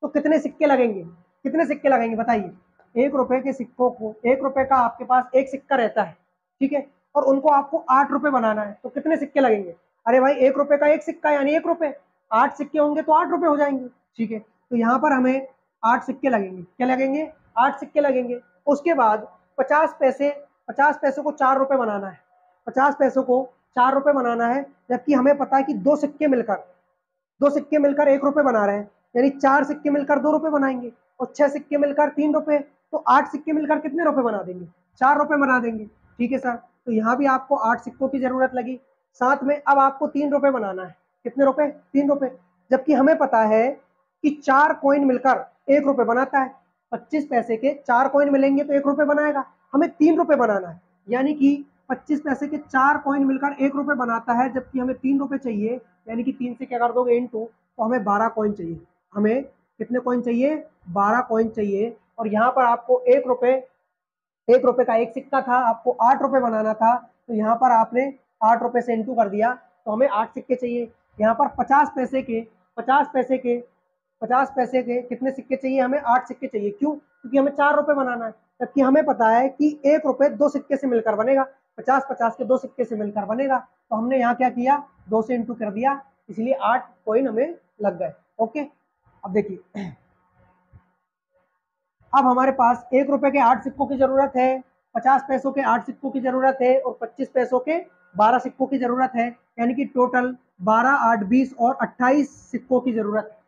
तो कितने सिक्के लगेंगे? कितने सिक्के लगेंगे बताइए। 1 रुपए के सिक्कों को, 1 रुपए का आपके पास एक सिक्का रहता है, ठीक है, और उनको आपको 8 रुपए बनाना है तो कितने सिक्के लगेंगे? अरे भाई 1 रुपए का एक सिक्का यानी 1 रुपए, 8 सिक्के होंगे तो 8 रुपए हो जाएंगे। ठीक है, तो यहाँ पर हमें 8 सिक्के लगेंगे। क्या लगेंगे? 8 सिक्के लगेंगे। उसके बाद 50 पैसे, 50 पैसों को 4 रुपए बनाना है, 50 पैसों को 4 रुपए बनाना है, जबकि हमें पता है कि दो सिक्के मिलकर 1 रुपए बना रहे हैं, यानी 4 सिक्के मिलकर 2 रुपए बनाएंगे और 6 सिक्के मिलकर 3 रुपए, तो 8 सिक्के मिलकर कितने रुपए बना देंगे? 4 रुपए बना देंगे। ठीक है सर, तो यहाँ भी आपको 8 सिक्कों की जरूरत लगी। साथ में अब आपको 3 रुपए बनाना है। कितने रुपए? 3 रुपए, जबकि हमें पता है कि 4 कॉइन मिलकर 1 रुपए बनाता है। 25 पैसे के 4 कॉइन मिलेंगे तो 1 रुपए बनाएगा, हमें 3 रुपए बनाना है। यानी कि 25 पैसे के 4 कॉइन मिलकर 1 रुपए बनाता है, जबकि हमें 3 रुपए चाहिए, यानी कि 3 से क्या कर दोगे? इंटू, तो हमें 12 कॉइन चाहिए। हमें कितने कॉइन चाहिए? 12 कॉइन चाहिए। और यहाँ पर आपको 1 रुपए का एक सिक्का था, आपको 8 रुपए बनाना था, तो यहाँ पर आपने 8 रुपए से इंटू कर दिया, तो हमें 8 सिक्के चाहिए। यहाँ पर 50 पैसे के कितने सिक्के चाहिए? हमें 8 सिक्के चाहिए। क्यों? क्योंकि हमें 4 रुपए बनाना है, जबकि हमें पता है कि 1 रुपए 2 सिक्के से मिलकर बनेगा, 50-50 के 2 सिक्के से मिलकर बनेगा। तो हमने यहाँ क्या किया? 2 से इंटू कर दिया, इसलिए 8 कॉइन हमें लग गए। ओके, अब देखिए, अब हमारे पास 1 रुपए के 8 सिक्कों की जरूरत है, 50 पैसों के 8 सिक्कों की जरूरत है और 25 पैसों के 12 सिक्कों की जरूरत है, यानी कि टोटल 12, 8, 20 और 28 सिक्कों की जरूरत है।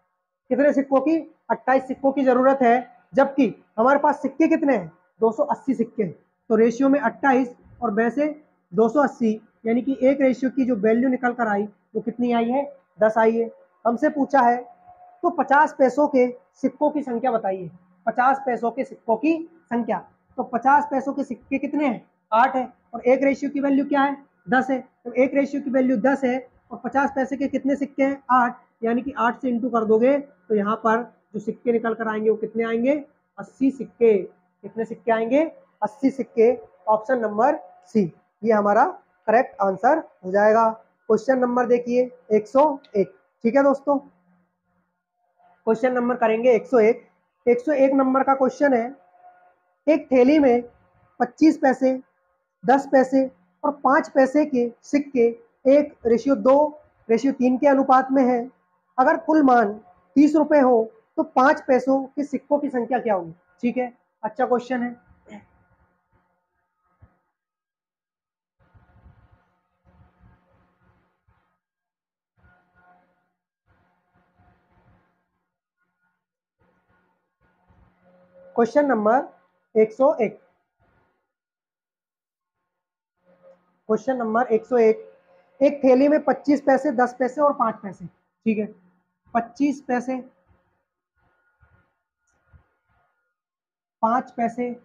कितने सिक्कों की? 28 सिक्कों की जरूरत है। जबकि हमारे पास सिक्के कितने हैं, 280 सिक्के हैं। तो रेशियो में 28 और वैसे 280, यानी कि एक रेशियो की जो वैल्यू निकल कर आई वो कितनी आई है, 10 आई है। हमसे पूछा है तो 50 पैसों के सिक्कों की संख्या बताइए, 50 पैसों के सिक्कों की संख्या। तो 50 पैसों के सिक्के कितने हैं, 8 है, और एक रेशियो की वैल्यू क्या है, 10 है। तो एक रेशियो की वैल्यू 10 है और 50 पैसे के कितने सिक्के हैं, 8, यानी कि 8 से इंटू कर दोगे तो यहाँ पर जो सिक्के निकल कर आएंगे वो कितने आएंगे, 80 सिक्के। कितने सिक्के आएंगे, 80 सिक्के। ऑप्शन नंबर सी ये हमारा करेक्ट आंसर हो जाएगा। क्वेश्चन नंबर देखिए 101। ठीक है दोस्तों, क्वेश्चन नंबर करेंगे 101। 101 नंबर का क्वेश्चन है, एक थैली में 25 पैसे, 10 पैसे और 5 पैसे के सिक्के 1:2:3 के अनुपात में है। अगर कुल मान 30 रुपए हो तो 5 पैसों के सिक्कों की संख्या क्या होगी। ठीक है, अच्छा क्वेश्चन है। Question number 101। Question number 101। एक थैली में 25 पैसे, 10 पैसे और 5 पैसे। ठीक है, 25 पैसे, 5 पैसे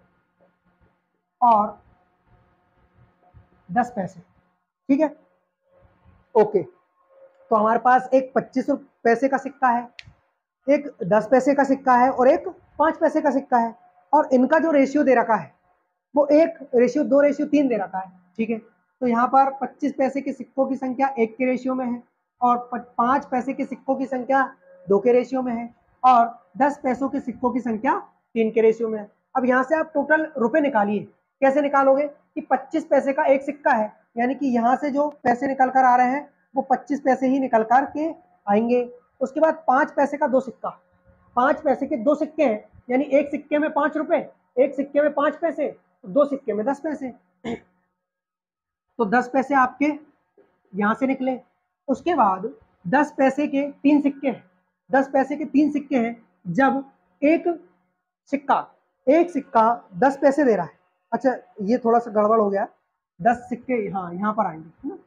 और 10 पैसे। ठीक है, ओके। तो हमारे पास एक 25 पैसे का सिक्का है, एक 10 पैसे का सिक्का है और एक 5 पैसे का सिक्का है, और इनका जो रेशियो दे रखा है वो 1:2:3 दे रखा है। ठीक है, तो यहाँ पर 25 पैसे के सिक्कों की संख्या 1 के रेशियो में है और 5 पैसे के सिक्कों की संख्या 2 के रेशियो में है और 10 पैसों के सिक्कों की संख्या 3 के रेशियो में है। अब यहाँ से आप टोटल रुपए निकालिए। कैसे निकालोगे कि 25 पैसे का एक सिक्का है, यानी कि यहाँ से जो पैसे निकल कर आ रहे हैं वो 25 पैसे ही निकल कर के आएंगे। उसके बाद 5 पैसे का दो सिक्का, 5 पैसे के दो सिक्के हैं, यानी एक सिक्के में 5 रुपए, एक सिक्के में 5 पैसे, तो दो सिक्के में 10 पैसे। तो 10 पैसे आपके यहां से निकले। उसके बाद 10 पैसे के 3 सिक्के हैं, 10 पैसे के 3 सिक्के हैं। जब एक सिक्का एक सिक्का 10 पैसे दे रहा है, अच्छा ये थोड़ा सा गड़बड़ हो गया, 10 सिक्के हाँ यहाँ पर आएंगे, है ना।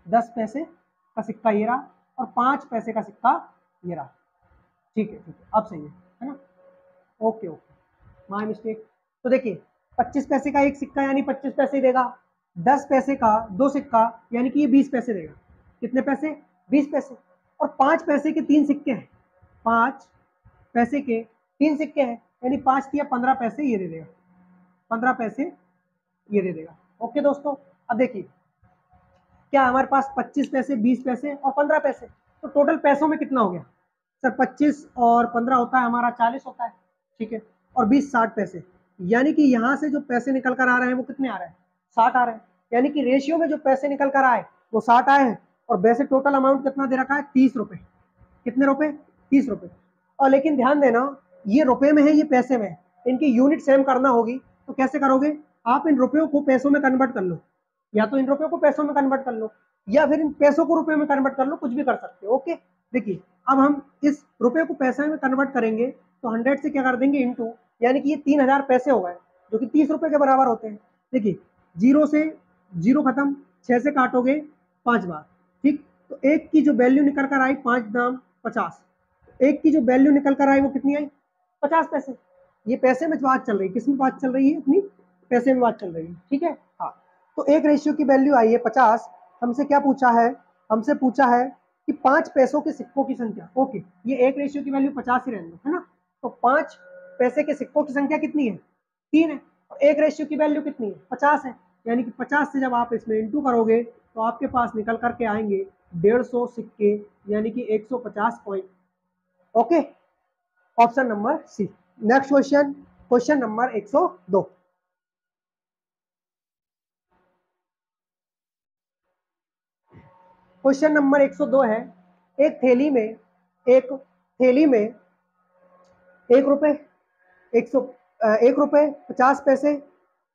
10 पैसे का सिक्का ये रहा और 5 पैसे का सिक्का ये रहा। ठीक है, अब सही है ना। Okay okay, my mistake. तो देखिए 25 पैसे का एक सिक्का यानी 25 पैसे देगा, 10 पैसे का दो सिक्का यानी कि ये 20 पैसे देगा। कितने पैसे, 20 पैसे। और 5 पैसे के 3 सिक्के हैं, 5 पैसे के 3 सिक्के हैं, यानी 5 दिया 15 पैसे ये दे देगा, 15 पैसे ये दे देगा। ओके दोस्तों, अब देखिए क्या हमारे पास 25 पैसे, 20 पैसे और 15 पैसे, तो टोटल पैसों में कितना हो गया सर, 25 और 15 होता है हमारा 40 होता है। ठीक है, और 20 60 पैसे, यानी कि यहाँ से जो पैसे निकल कर आ रहे हैं वो कितने आ रहे हैं, 60 आ रहे हैं। यानी कि रेशियो में जो पैसे निकल कर आए वो 60 आए हैं, और वैसे टोटल अमाउंट कितना दे रखा है, 30 रुपए। कितने रुपए, 30 रुपए। और लेकिन ध्यान देना ये रुपए में है, ये पैसे में है, इनकी यूनिट सेम करना होगी। तो कैसे करोगे, आप इन रुपयों को पैसों में कन्वर्ट कर लो, या तो इन रुपयों को पैसों में कन्वर्ट कर लो, या फिर इन पैसों को रुपए में कन्वर्ट कर लो, कुछ भी कर सकते हो। ओके, देखिए अब हम इस रुपए को पैसे में कन्वर्ट करेंगे तो 100 से क्या कर देंगे इनटू, यानी कि ये 3000 पैसे हो गए जो कि 30 रुपए के बराबर होते हैं। देखिए जीरो से जीरो खत्म, 6 से काटोगे 5 बार। ठीक, तो एक की जो वैल्यू निकल कर आई 5 दाम 50, एक की जो वैल्यू निकल कर आई वो कितनी आई, 50 पैसे। ये पैसे में बात चल रही है, किसमें बात चल रही है, अपनी पैसे में बात चल रही है। ठीक है, हाँ। तो एक रेशियो की वैल्यू आई है 50। हमसे क्या पूछा है, हमसे पूछा है कि 5 पैसों के सिक्कों की संख्या। ओके, ये एक रेशियो की वैल्यू 50 ही रहने दो, है ना। तो 5 पैसे के सिक्कों की संख्या कितनी है, 3 है, और एक रेशियो की वैल्यू कितनी है, 50 है। यानी कि 50 से जब आप इसमें इंटू करोगे तो आपके पास निकल करके आएंगे 150 सिक्के, यानी कि 150 coin. Okay, option number C. Next question, question number 102। Question number 102 है, एक थैली में एक रुपए, 50 पैसे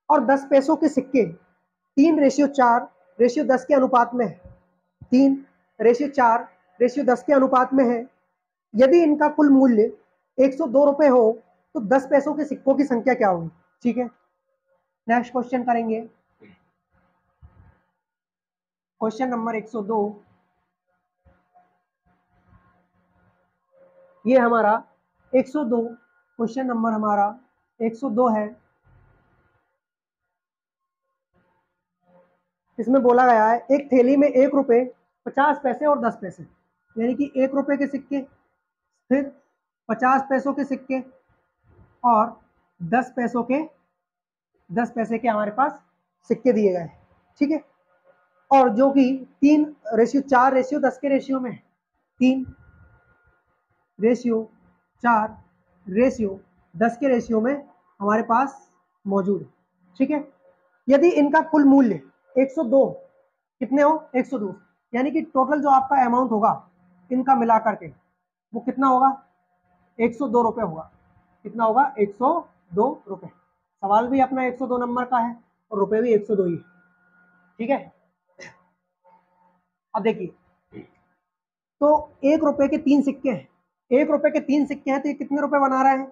और 10 पैसों के सिक्के 3:4:10 के अनुपात में है। 3:4:10 के अनुपात में है। यदि इनका कुल मूल्य 102 रुपए हो तो 10 पैसों के सिक्कों की संख्या क्या होगी, ठीक है। नेक्स्ट क्वेश्चन करेंगे, क्वेश्चन नंबर 102। ये हमारा 102 क्वेश्चन नंबर हमारा 102 है। इसमें बोला गया है एक थैली में 1 रुपए, 50 पैसे और 10 पैसे, यानी कि 1 रुपए के सिक्के, फिर 50 पैसों के सिक्के और 10 पैसों के 10 पैसे के हमारे पास सिक्के दिए गए, ठीक है। और जो कि 4:10 के रेशियो में है, 3:4:10 के रेशियो में हमारे पास मौजूद है, ठीक है। यदि इनका कुल मूल्य 102 कितने हो, 102, यानी कि टोटल जो आपका अमाउंट होगा इनका मिलाकर के वो कितना होगा, 102 रुपए होगा। कितना होगा, 102 रुपए। सवाल भी अपना 102 नंबर का है और रुपए भी 102 ही है, ठीक है। अब देखिए, तो 1 रुपए के 3 सिक्के हैं, 1 रुपए के 3 सिक्के हैं, तो ये कितने रुपए बना रहे हैं,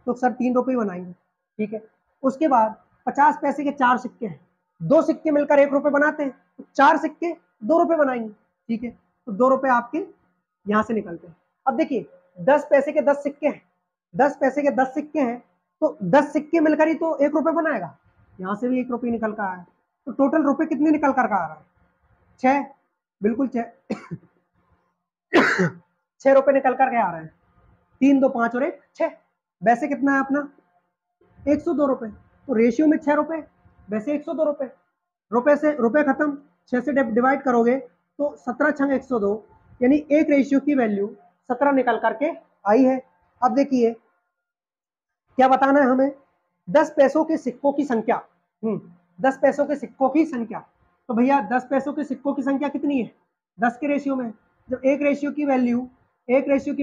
तो सर 3 रुपए ही बनाएंगे, ठीक है। उसके बाद 50 पैसे के 4 सिक्के हैं, 2 सिक्के मिलकर 1 रुपए बनाते हैं, तो 4 सिक्के 2 रुपए बनाएंगे, ठीक है। तो 2 रुपए आपके यहां से निकलते हैं। अब देखिए 10 पैसे के 10 सिक्के हैं, 10 पैसे के 10 सिक्के हैं, तो 10 सिक्के मिलकर ही तो 1 रुपए बनाएगा, यहां से भी 1 रुपये निकल कर आया है। तो टोटल रुपए कितने निकल कर आ रहा है, 6, बिल्कुल 6 6 रुपए निकल कर आ रहे हैं, 3, 2, 5 और 1 6। वैसे कितना है अपना 102 रुपए, तो रेशियो में 6 रुपए, वैसे 102 रुपए, रुपए से रुपए खत्म, 6 से डिवाइड करोगे तो 17 छंग 102, यानी एक रेशियो की वैल्यू 17 निकल करके आई है। अब देखिए क्या बताना है हमें, 10 पैसों के सिक्कों की संख्या, 10 पैसों के सिक्कों की संख्या। तो भैया 10 पैसों के सिक्कों की संख्या कितनी है, 10 के रेशियो में। जब एक रेशियो की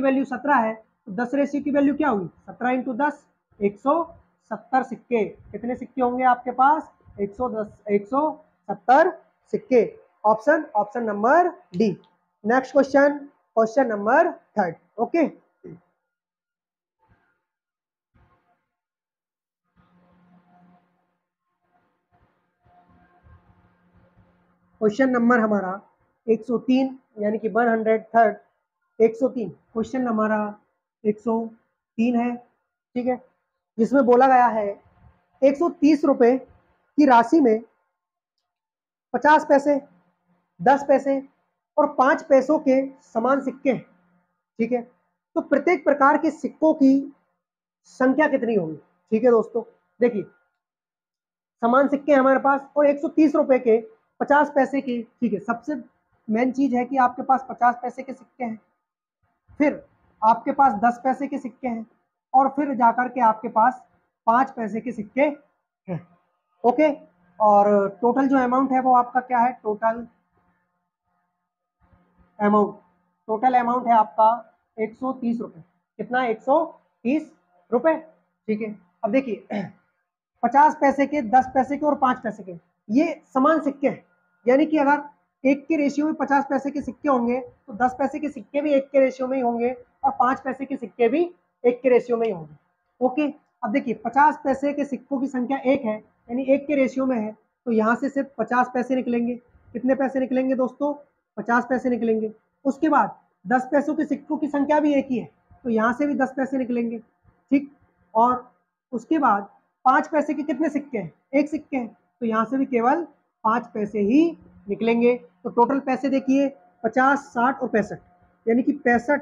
वैल्यू 17 है, तो 10 रेशियो की वैल्यू क्या हुई, 17 इंटू 10, 170 सिक्के। कितने सिक्के होंगे आपके पास, 170 सिक्के। Option number D. Next question, question number 3, okay. Question number हमारा 103, यानी कि 103, 103 क्वेश्चन हमारा 103 है, ठीक है। जिसमें बोला गया है 130 रुपए की राशि में 50 पैसे, 10 पैसे और 5 पैसों के समान सिक्के हैं, ठीक है। तो प्रत्येक प्रकार के सिक्कों की संख्या कितनी होगी, ठीक है दोस्तों। देखिए समान सिक्के हमारे पास और 130 रुपए के 50 पैसे की, ठीक है। सबसे मेन चीज है कि आपके पास 50 पैसे के सिक्के हैं, फिर आपके पास 10 पैसे के सिक्के हैं और फिर जाकर के आपके पास 5 पैसे के सिक्के हैं, ओके। और टोटल जो अमाउंट है वो आपका क्या है, टोटल अमाउंट है आपका 130 रुपए। कितना, 130 रुपए, ठीक है। अब देखिए 50 पैसे के, 10 पैसे के और 5 पैसे के, ये समान सिक्के हैं, यानी कि अगर एक के रेशियो में 50 पैसे के सिक्के होंगे तो 10 पैसे के सिक्के भी एक के रेशियो में ही होंगे और 5 पैसे के सिक्के भी एक के रेशियो में ही होंगे, ओके। अब देखिए 50 पैसे के सिक्कों की संख्या 1 है, यानी एक के रेशियो में है, तो यहाँ से सिर्फ 50 पैसे निकलेंगे। कितने पैसे निकलेंगे दोस्तों, 50 पैसे निकलेंगे। उसके बाद 10 पैसों के सिक्कों की संख्या भी एक ही है, तो यहाँ से भी 10 पैसे निकलेंगे, ठीक। और उसके बाद 5 पैसे के कितने सिक्के हैं, एक सिक्के हैं, तो यहाँ से भी केवल 5 पैसे ही निकलेंगे। तो टोटल पैसे देखिए 50, 60 और 65, यानी कि 65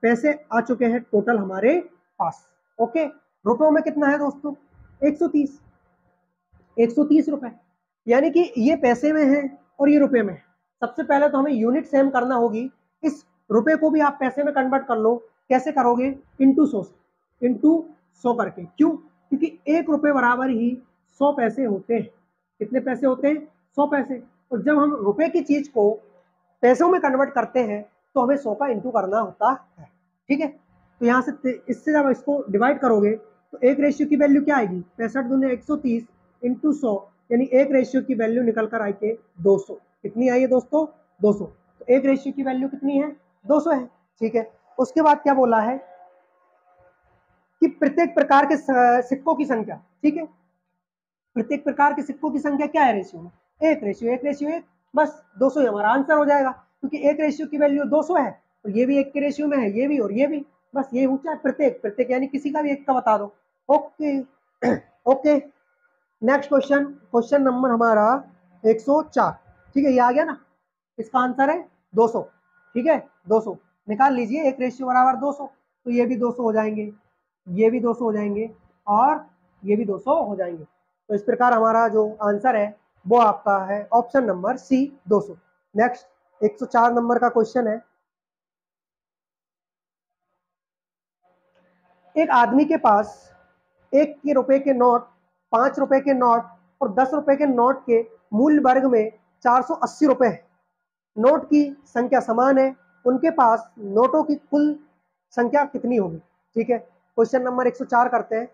पैसे आ चुके हैं टोटल हमारे पास, ओके। रुपयों में कितना है दोस्तों, 130, 130 रुपए, यानी कि ये पैसे में है और ये रुपए में है। सबसे पहले तो हमें यूनिट सेम करना होगी, इस रुपए को भी आप पैसे में कन्वर्ट कर लो। कैसे करोगे, इंटू 100 करके। क्यों, क्योंकि 1 रुपए बराबर ही 100 पैसे होते हैं। कितने पैसे होते हैं, 100 पैसे। और जब हम रुपए की चीज को पैसों में कन्वर्ट करते हैं तो हमें 100 का इंटू करना होता है, ठीक है। तो यहाँ से इससे जब इसको डिवाइड करोगे तो एक रेशियो की वैल्यू क्या आएगी, 65 दूनी 130 इंटू 100, यानी एक रेशियो की वैल्यू निकल कर आई के 200। कितनी आई है दोस्तों, 200। तो एक रेशियो की वैल्यू कितनी है, 200 है, ठीक है। उसके बाद क्या बोला है, कि प्रत्येक प्रकार के सिक्कों की संख्या, ठीक है, प्रत्येक प्रकार के सिक्कों की संख्या क्या है रेशियो में, 1:1:1, बस 200 ही हमारा आंसर हो जाएगा, क्योंकि एक रेशियो की वैल्यू 200 है, और ये भी एक के रेशियो में है, ये भी और ये भी, बस ये ऊंचा है, प्रत्येक प्रत्येक यानी किसी का भी एक का बता दो। Okay okay, next question, question number हमारा 104, ठीक है, ये आ गया ना, इसका आंसर है 200, ठीक है, 200 निकाल लीजिए, एक रेशियो बराबर 200, तो ये भी 200 हो जाएंगे, ये भी 200 हो जाएंगे, और ये भी 200 हो जाएंगे। तो इस प्रकार हमारा जो आंसर है वो आपका है option number C, 200। Next 104 number का क्वेश्चन है, एक आदमी के पास 1 रुपए के नोट, 5 रुपए के नोट और 10 रुपए के नोट के मूल्य वर्ग में 480 रुपए है। नोट की संख्या समान है, उनके पास नोटों की कुल संख्या कितनी होगी, ठीक है। क्वेश्चन नंबर 104 करते हैं।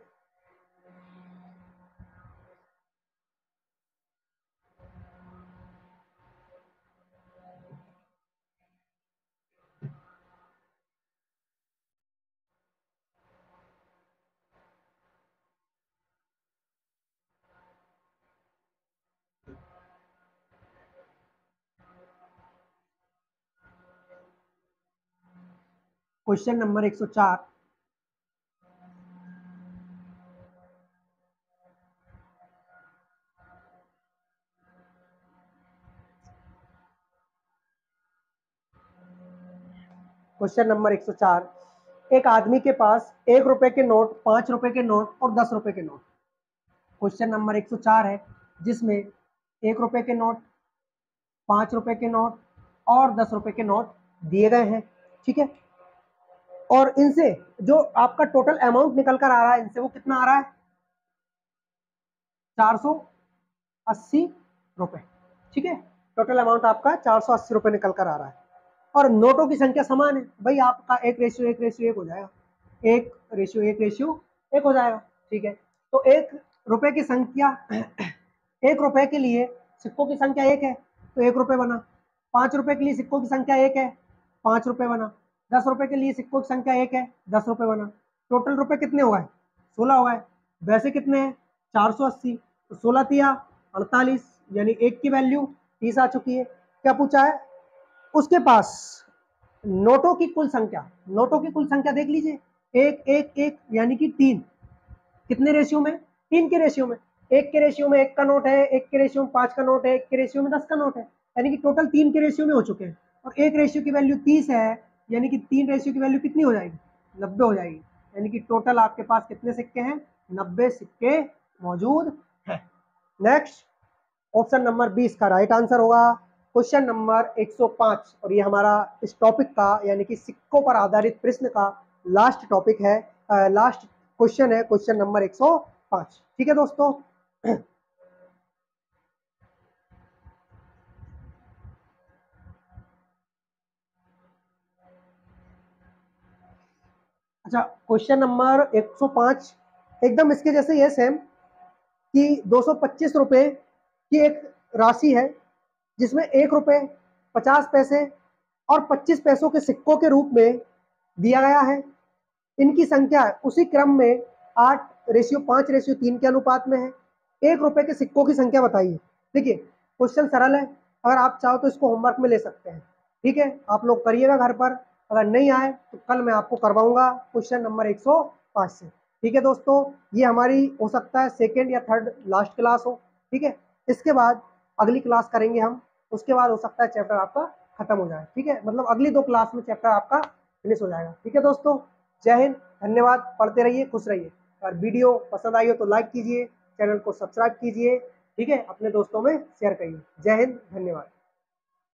क्वेश्चन नंबर 104, क्वेश्चन नंबर 104, एक आदमी के पास 1 रुपए के नोट, 5 रुपए के नोट और 10 रुपए के नोट, क्वेश्चन नंबर 104 है, जिसमें 1 रुपए के नोट, 5 रुपए के नोट और 10 रुपए के नोट दिए गए हैं, ठीक है। और इनसे जो आपका टोटल अमाउंट निकल कर आ रहा है, इनसे वो कितना आ रहा है, 480 रुपए, ठीक है। टोटल अमाउंट आपका 480 रुपए निकल कर आ रहा है, और नोटों की संख्या समान है, भाई आपका 1:1:1 हो जाएगा, 1:1:1 हो जाएगा, ठीक है। तो 1 रुपए की संख्या 1 रुपए के लिए सिक्कों की संख्या 1 है, तो 1 रुपए बना। 5 रुपए के लिए सिक्कों की संख्या 1 है, 5 रुपए बना। 10 रुपए के लिए सिक्कों की संख्या 1 है, 10 रुपए बना। टोटल रुपए कितने हो गए, 16 हो गए। वैसे कितने हैं, 480, तो 16 तिया 48, यानी 1 की वैल्यू 30 आ चुकी है। क्या पूछा है, उसके पास नोटों की कुल संख्या, नोटों की कुल संख्या देख लीजिए, 1:1:1 यानी कि 3, कितने रेशियो में, 3 के रेशियो में। 1 के रेशियो में 1 का नोट है, 1 के रेशियो में 5 का नोट है, 1 के रेशियो में 10 का नोट है, यानी कि टोटल 3 के रेशियो में हो चुके हैं। और 1 रेशियो की वैल्यू 30 है, यानी कि 3 रेशियो की वैल्यू कितनी हो जाएगी, 90 हो जाएगी। यानी कि टोटल आपके पास कितने सिक्के हैं, 90 सिक्के मौजूद हैं। नेक्स्ट ऑप्शन नंबर 20 का राइट आंसर होगा क्वेश्चन नंबर 105, और ये हमारा इस टॉपिक का यानी कि सिक्कों पर आधारित प्रश्न का लास्ट टॉपिक है, लास्ट क्वेश्चन है, क्वेश्चन नंबर 105, ठीक है दोस्तों। अच्छा, क्वेश्चन नंबर 105 एकदम इसके जैसे ये सेम, कि 225 रुपए की एक राशि है, जिसमें 1 रुपए, 50 पैसे और 25 पैसों के सिक्कों के रूप में दिया गया है। इनकी संख्या उसी क्रम में 8:5:3 के अनुपात में है। 1 रुपए के सिक्कों की संख्या बताइए। देखिए क्वेश्चन सरल है, अगर आप चाहो तो इसको होमवर्क में ले सकते हैं, ठीक है, आप लोग करिएगा घर पर, अगर नहीं आए तो कल मैं आपको करवाऊंगा क्वेश्चन नंबर 105 से, ठीक है दोस्तों। ये हमारी हो सकता है सेकेंड या थर्ड लास्ट क्लास हो, ठीक है। इसके बाद अगली क्लास करेंगे हम, उसके बाद हो सकता है चैप्टर आपका खत्म हो जाए, ठीक है, मतलब अगली 2 क्लास में चैप्टर आपका फिनिश हो जाएगा, ठीक है दोस्तों। जय हिंद, धन्यवाद, पढ़ते रहिए, खुश रहिए। और वीडियो पसंद आई हो तो लाइक कीजिए, चैनल को सब्सक्राइब कीजिए, ठीक है, अपने दोस्तों में शेयर करिए। जय हिंद, धन्यवाद।